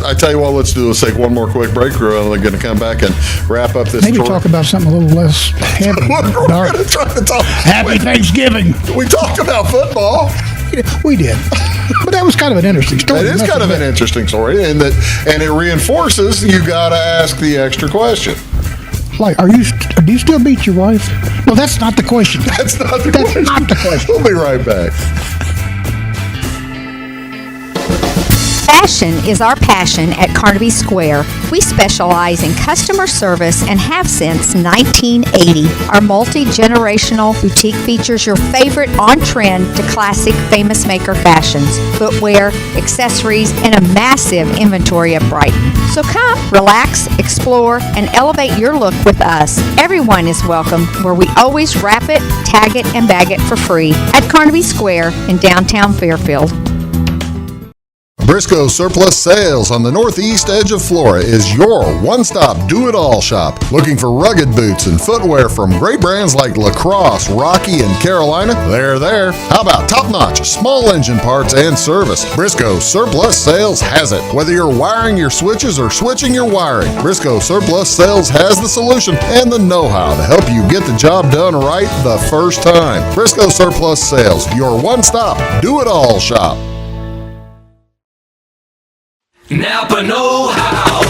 I tell you what, let's take one more quick break. We're only going to come back and wrap up this. Maybe talk about something a little less heavy. We're dark. going to try to talk. Happy Thanksgiving. We talked about football. We did, but that was kind of an interesting story. It is kind of an interesting story, and it reinforces you got to ask the extra question. Like, do you still beat your wife? No, that's not the question. That's not the That's question. not the question. We'll be right back. Fashion is our passion at Carnaby Square. We specialize in customer service and have since 1980. Our multi-generational boutique features your favorite on-trend to classic famous maker fashions, footwear, accessories, and a massive inventory at Brighton. So come, relax, explore, and elevate your look with us. Everyone is welcome, where we always wrap it, tag it, and bag it for free at Carnaby Square in downtown Fairfield. Briscoe Surplus Sales on the northeast edge of Flora is your one-stop do-it-all shop. Looking for rugged boots and footwear from great brands like Lacrosse, Rocky, and Carolina? They're there. How about top-notch small engine parts and service? Briscoe Surplus Sales has it. Whether you're wiring your switches or switching your wiring, Briscoe Surplus Sales has the solution and the know-how to help you get the job done right the first time. Briscoe Surplus Sales, your one-stop do-it-all shop. Napa know-how.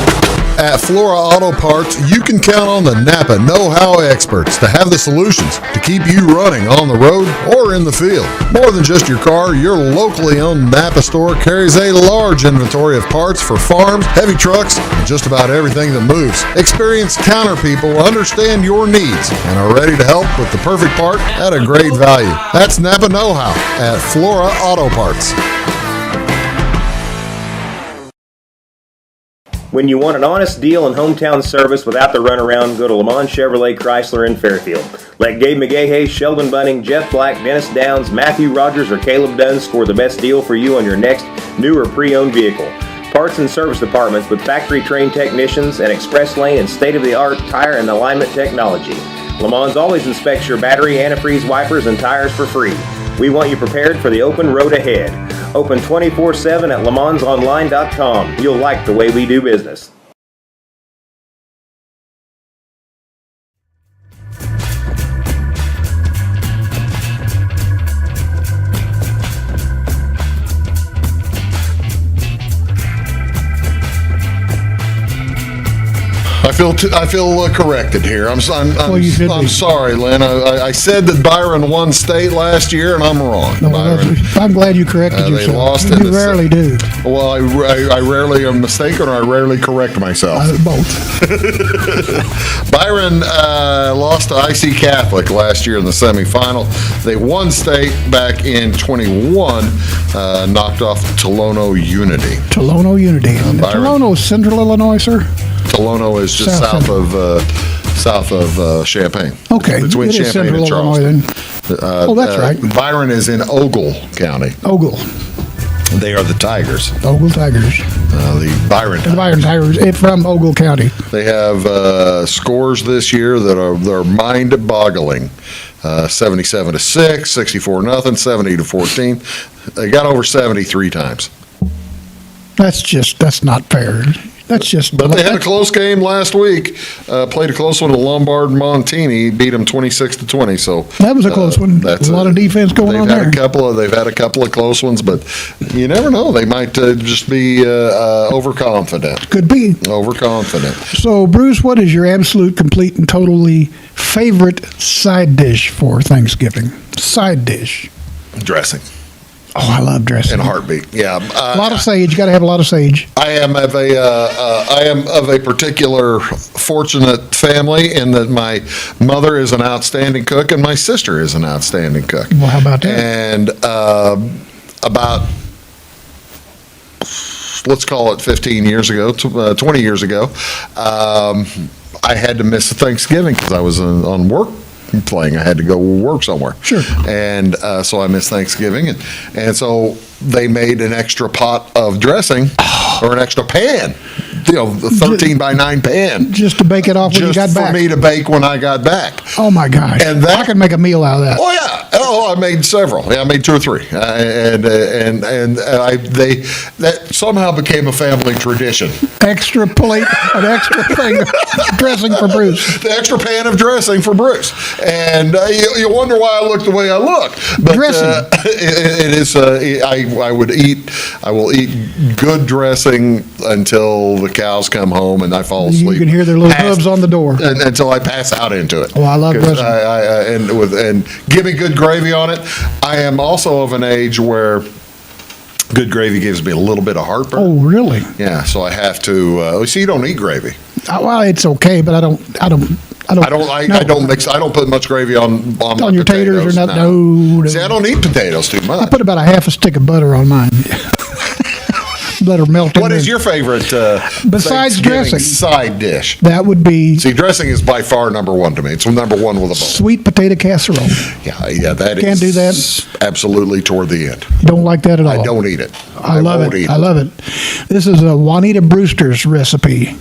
At Flora Auto Parts, you can count on the Napa know-how experts to have the solutions to keep you running on the road or in the field. More than just your car, your locally owned Napa store carries a large inventory of parts for farms, heavy trucks, and just about everything that moves. Experienced counter people understand your needs and are ready to help with the perfect part at a great value. That's Napa know-how at Flora Auto Parts. When you want an honest deal and hometown service without the runaround, go to Lamont Chevrolet Chrysler in Fairfield. Let Gabe McGahey, Sheldon Bunning, Jeff Black, Dennis Downs, Matthew Rogers, or Caleb Dunn score the best deal for you on your next new or pre-owned vehicle. Parts and service departments with factory-trained technicians and express lane and state-of-the-art tire and alignment technology. Lamont always inspects your battery, antifreeze, wipers, and tires for free. We want you prepared for the open road ahead. Open 24/7 at LeMansOnline.com. You'll like the way we do business. I feel corrected here. I'm Well, you should be. sorry, Lynn. I said that Byron won state last year, and I'm wrong. No, Byron. I'm glad you corrected They yourself. lost in You the rarely do. Well, I rarely am mistaken, or I rarely correct myself. Both. Byron lost to IC Catholic last year in the semifinal. They won state back in 21, knocked off Tolono Unity. Tolono Unity. Byron. Tolono is Central Illinois, sir? Tolono is just south of Champaign. Okay. Between It is Champaign Central and Charleston. Illinois, that's right. Byron is in Ogle County. Ogle. They are the Tigers. Ogle Tigers. The Byron The Byron Tigers from Ogle County. They have scores this year that are mind-boggling. 77-6, 64-0, 70-14. They got over 70 three times. That's not fair. That's just. But they had a close game last week. Played a close one to Lombard Montini, beat them 26-20. So That was a close one. That's a lot of defense going on there. They've had a couple of close ones, but you never know. They might just be overconfident. Could be. Overconfident. So, Bruce, what is your absolute, complete, and totally favorite side dish for Thanksgiving? Side dish. Dressing. Oh, I love dressing. In a heartbeat. Yeah. A lot of sage. You got to have a lot of sage. I am of a particular fortunate family in that my mother is an outstanding cook and my sister is an outstanding cook. Well, how about that? And about, let's call it 15 years ago, 20 years ago, I had to miss Thanksgiving because I was on work playing. I had to go work somewhere. Sure. And so I missed Thanksgiving. And so they made an extra pot of dressing or an extra pan the 13 by 9 pan. Just to bake it off when you got Just for back. me to bake when I got back. Oh my gosh! And that- I could make a meal out of that. Oh yeah! Oh, I made several. Yeah, I made 2 or 3, that somehow became a family tradition. Extra plate, an extra thing of dressing for Bruce. The extra pan of dressing for Bruce, and you wonder why I look the way I look. But Dressing. it is. I will eat good dressing until the cows come home and I fall asleep. You can hear their little hooves on the door. Until I pass out into it. Oh, I love 'Cause dressing. and give me good gravy on it. I am also of an age where good gravy gives me a little bit of heartburn. Oh, really? Yeah, so I have to. See, you don't eat gravy. Well, it's okay, but I don't mix. I don't put much gravy on my on your taters or potatoes, nothing. No. See, I don't eat potatoes too much. I put about a half a stick of butter on mine. Let her melt in What there. is your favorite Besides Thanksgiving dressing? side dish? That would be See, dressing is by far number one to me. It's number one with a bowl. sweet potato casserole. Yeah, that Can't do that? absolutely toward the end. You don't like that at all? I don't eat it. I love won't it. eat I love it. This is a Juanita Brewster's recipe.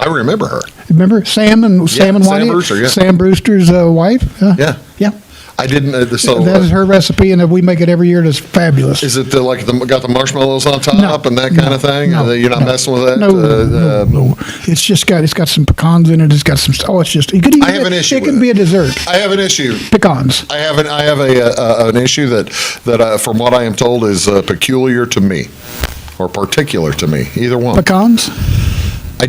I remember her. Remember Sam and Sam Juanita? Brewster, yeah. Sam Brewster's wife? Yeah. Yeah. I didn't. That is her recipe, and we make it every year, and it's fabulous. Is it got the marshmallows on top No, and that kind of thing? no, You're not no. messing with that? No. It's got some pecans in it. It's got some. Oh, it's just. You could eat I have an issue It with can it. be a dessert. I have an issue. Pecans. I have an issue that from what I am told is peculiar to me, or particular to me. Either one. Pecans. I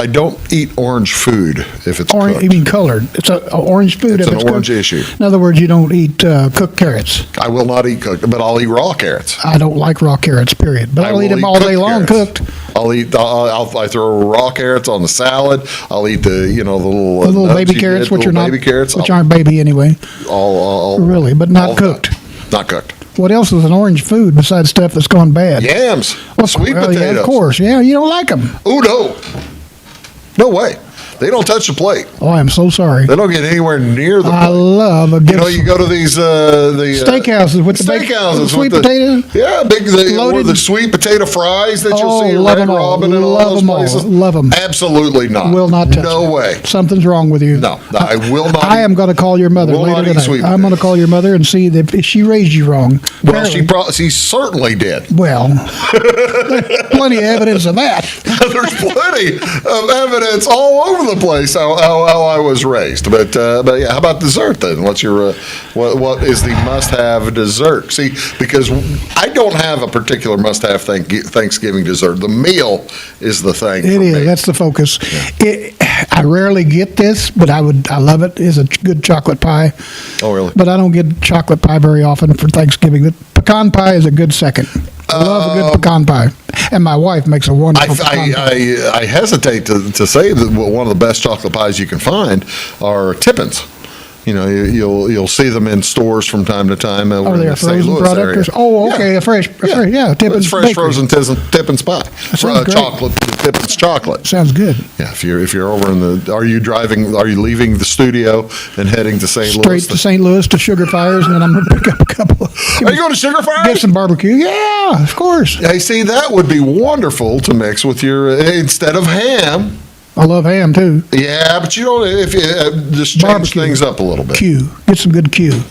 don't eat orange food if it's Orange. cooked. You mean colored? It's a orange food. It's if an it's orange cooked. issue. In other words, you don't eat cooked carrots. I will not eat cooked, but I'll eat raw carrots. I don't like raw carrots. Period. But I'll will eat them all day long carrots. cooked. I throw raw carrots on the salad. I'll eat the little The little nubs baby you carrots, get, which are little not baby carrots, which aren't baby anyway. all Really, but not all cooked. Not cooked. What else is an orange food besides stuff that's gone bad? Yams, sweet well, potatoes. Yeah, of course. Yeah, you don't like them. Oh no, no way. They don't touch the plate. Oh, I'm so sorry. They don't get anywhere near the I plate. love a good You go to these steakhouses with the steakhouses sweet with the, potato. Yeah, or Loaded. the sweet potato fries that you'll see at love Red 'em all. Robin and all Love those 'em all. places. Love 'em. Absolutely not. Will not touch No it. way. Something's wrong with you. No, I will not. I am going to call your mother will not later eat tonight. sweet I'm going to potatoes. call your mother and see if she raised you wrong. Well, Apparently. she certainly did. Well, there's plenty of evidence of that. There's plenty of evidence all over the place how I was raised. But yeah, how about dessert then? What's your what is the must-have dessert? See, because I don't have a particular must-have Thanksgiving dessert. The meal is the thing. It for is. me. That's the focus. I rarely get this, but I love it. Is a good chocolate pie. Oh, really? But I don't get chocolate pie very often for Thanksgiving. The pecan pie is a good second. I love a good pecan pie, and my wife makes a wonderful pecan pie. I hesitate to say that one of the best chocolate pies you can find are Tippins. You'll see them in stores from time to time. Over in They the a St. frozen Louis product? area. Okay, a fresh, Tippins It's fresh Bakery. frozen Tippins pie. sounds great. Chocolate, Tippins chocolate. Sounds good. Yeah, if you're over in are you leaving the studio and heading to St. Straight Louis? to St. Louis to Sugar Fires, and then I'm going to pick up a couple. Are you going to Sugar Fire? Get some barbecue. Yeah, of course. Hey, see, that would be wonderful to mix with your instead of ham. I love ham too. Yeah, but you don't. If you just change Barbecue. things up a little bit. Q. Get some good Q.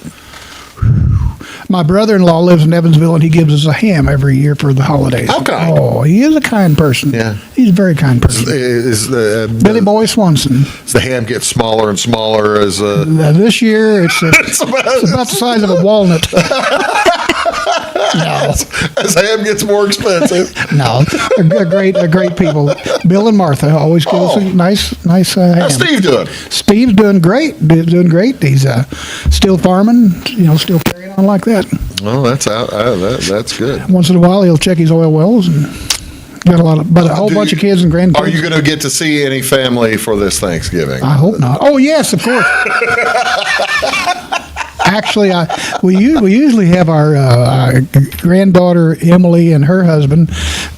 My brother-in-law lives in Evansville, and he gives us a ham every year for the holidays. How kind. Oh, he is a kind person. Yeah. He's a very kind person. Billy Boy Swanson. As the ham gets smaller and smaller as Now, this year, it's about the size of a walnut. No, as ham gets more expensive. no, they're great people. Bill and Martha always give us a nice ham. How's Steve doing? Steve's doing great. Doing great. He's still farming. Still carrying on like that. Well, that's good. Once in a while, he'll check his oil wells and got a whole bunch of kids and grandkids. Are you going to get to see any family for this Thanksgiving? I hope not. Oh yes, of course. Actually, we usually have our granddaughter Emily and her husband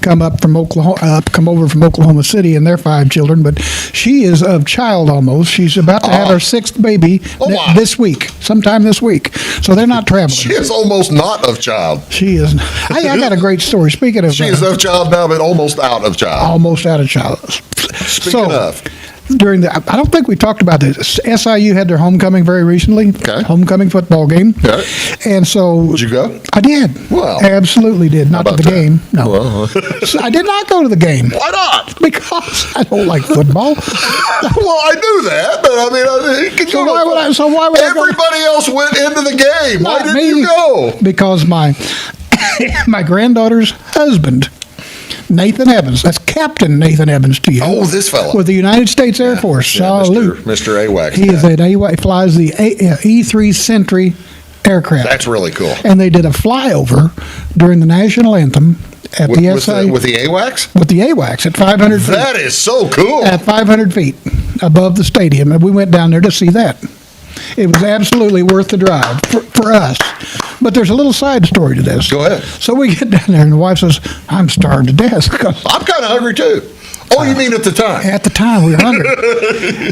come over from Oklahoma City, and their 5 children. But she is of child almost. She's about to have her 6th baby this week, sometime this week. So they're not traveling. She is almost not of child. She is. I got a great story. Speaking of, she is of child now, but almost out of child. Almost out of child. Speaking of. I don't think we talked about this. SIU had their homecoming very recently. Okay. Homecoming football game. Okay. And so. Did you go? I did. Well. Absolutely did. Not to the game. No. Well. So I did not go to the game. Why not? Because I don't like football. Well, I knew that, but I mean, why would everybody else went into the game? Why didn't you go? Because my granddaughter's husband, Nathan Evans. That's Captain Nathan Evans to you. Oh, this fella. With the United States Air Force. Salute. Mr. AWACS. He is an AWACS, flies the E-3 Sentry aircraft. That's really cool. And they did a flyover during the national anthem at the SIU. With the AWACS? With the AWACS at 500 feet. That is so cool. At 500 feet above the stadium. And we went down there to see that. It was absolutely worth the drive for us. But there's a little side story to this. Go ahead. So we get down there, and the wife says, I'm starving to death. I'm kind of hungry, too. Oh, you mean at the time? At the time, we were hungry.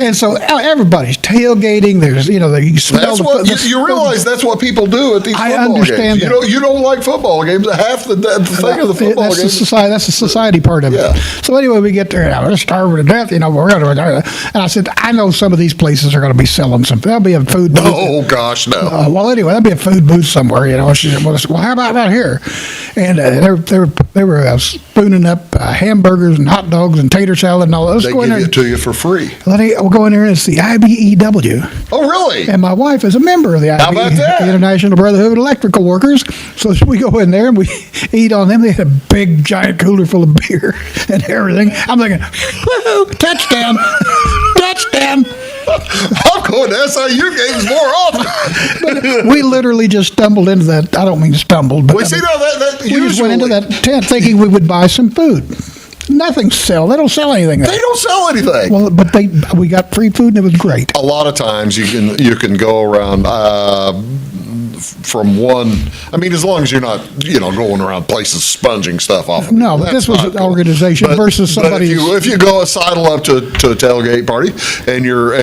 And so everybody's tailgating. There's, you smell that's what you realize that's what people do at these football games. I understand that. You don't like football games. Half the thing of the football games. That's the society part of it. So anyway, we get there. We're starving to death. We're going to. And I said, I know some of these places are going to be selling some. There'll be a food booth. Oh gosh, no. Well, anyway, there'll be a food booth somewhere. She said, well, how about here? And they were spooning up hamburgers and hot dogs and tater salad and all. They give it to you for free. We'll go in there and it's the IBEW. Oh, really? And my wife is a member of the How about that? International Brotherhood of Electrical Workers. So we go in there and we eat on them. They had a big, giant cooler full of beer and everything. I'm thinking, woohoo, touchdown, touchdown. I'm going to SIU games more often. But we literally just stumbled into that. I don't mean stumbled, but we just went into that tent thinking we would buy some food. Nothing sell. They don't sell anything. They don't sell anything. Well, but we got free food and it was great. A lot of times you can go around from one. I mean, as long as you're not going around places sponging stuff off. No, but this was an organization versus somebody. If you go sidle up to a tailgate party and you're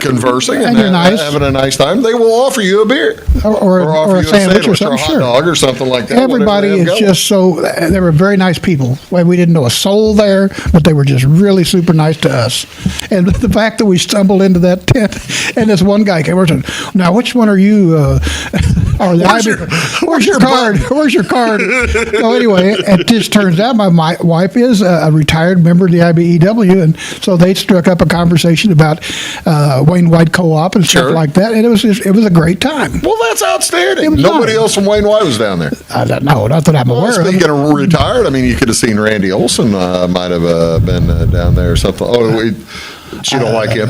conversing and having a nice time, they will offer you a beer or a sandwich or something, or a hot dog or something like that. Everybody is just they were very nice people. We didn't know a soul there, but they were just really super nice to us. And the fact that we stumbled into that tent and this one guy came over and said, now which one are you? Where's your card? Where's your card? So anyway, it just turns out my wife is a retired member of the IBEW, and so they struck up a conversation about Wayne White Co-op and stuff like that, and it was a great time. Well, that's outstanding. Nobody else from Wayne White was down there. I don't know, not that I'm aware of. Speaking of retired, I mean, you could have seen Randy Olson might have been down there or something. Oh, you don't like him?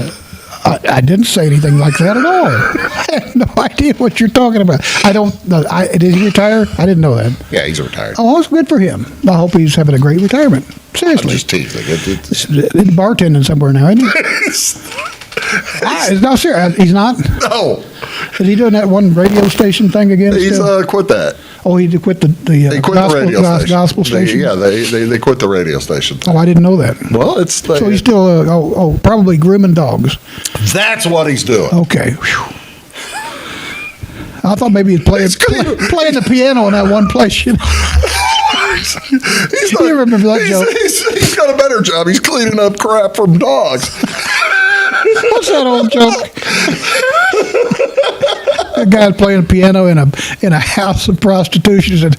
I didn't say anything like that at all. I have no idea what you're talking about. I don't know. Did he retire? I didn't know that. Yeah, he's retired. Oh, it's good for him. I hope he's having a great retirement. Seriously. I'm just teasing. He's bartending somewhere now, isn't he? No, serious. He's not? No. Is he doing that one radio station thing again? He's quit that. Oh, he quit the gospel station? They quit the radio station. Oh, I didn't know that. Well, so he's still, probably grooming dogs. That's what he's doing. Okay. Whew. I thought maybe he's playing the piano in that one place. You remember that joke? He's got a better job. He's cleaning up crap from dogs. What's that old joke? A guy playing piano in a house of prostitution said,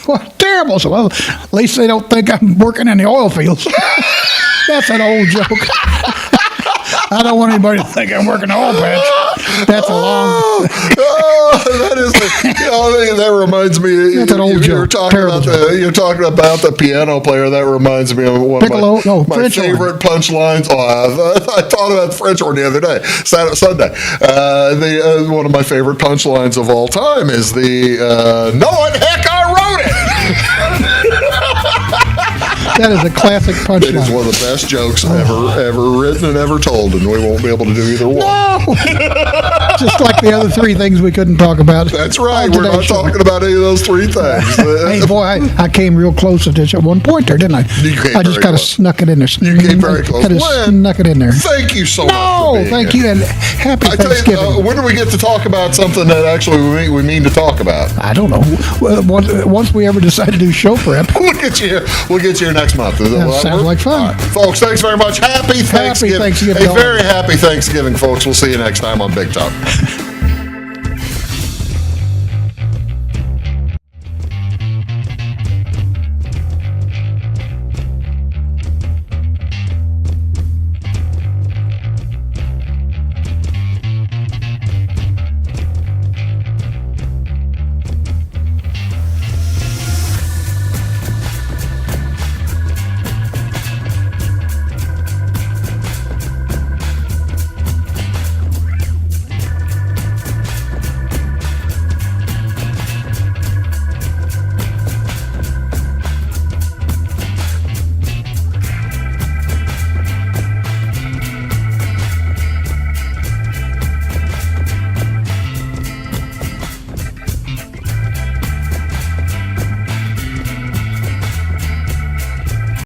"Well, terrible." So, well, at least they don't think I'm working in the oil fields. That's an old joke. I don't want anybody to think I'm working the oil patch. That's a long. That reminds me. That's an old joke. You're talking about the piano player. That reminds me of one of my favorite punchlines. Oh, I thought about the French one the other day, Sunday. One of my favorite punchlines of all time is "No, what heck, I wrote it." That is a classic punchline. It is one of the best jokes ever written and ever told, and we won't be able to do either one. No. Just like the other three things we couldn't talk about. That's right. on We're not today's show. talking about any of those three things. Hey, boy, I came real close to this at one point there, didn't I? You came I just very kind of close. snuck it in there. You came very close. I just Len, snuck it in there. Thank you so much. No, for being thank here. you, and happy I tell Thanksgiving. you, when do we get to talk about something that actually we mean to talk about? I don't know. Well, once we ever decide to do show prep. We'll get you here next month. Will that sounds work? like fun. All right. Folks, thanks very much. Happy Thanksgiving. Thanksgiving. A very happy Thanksgiving, folks. We'll see you next time on Big Talk.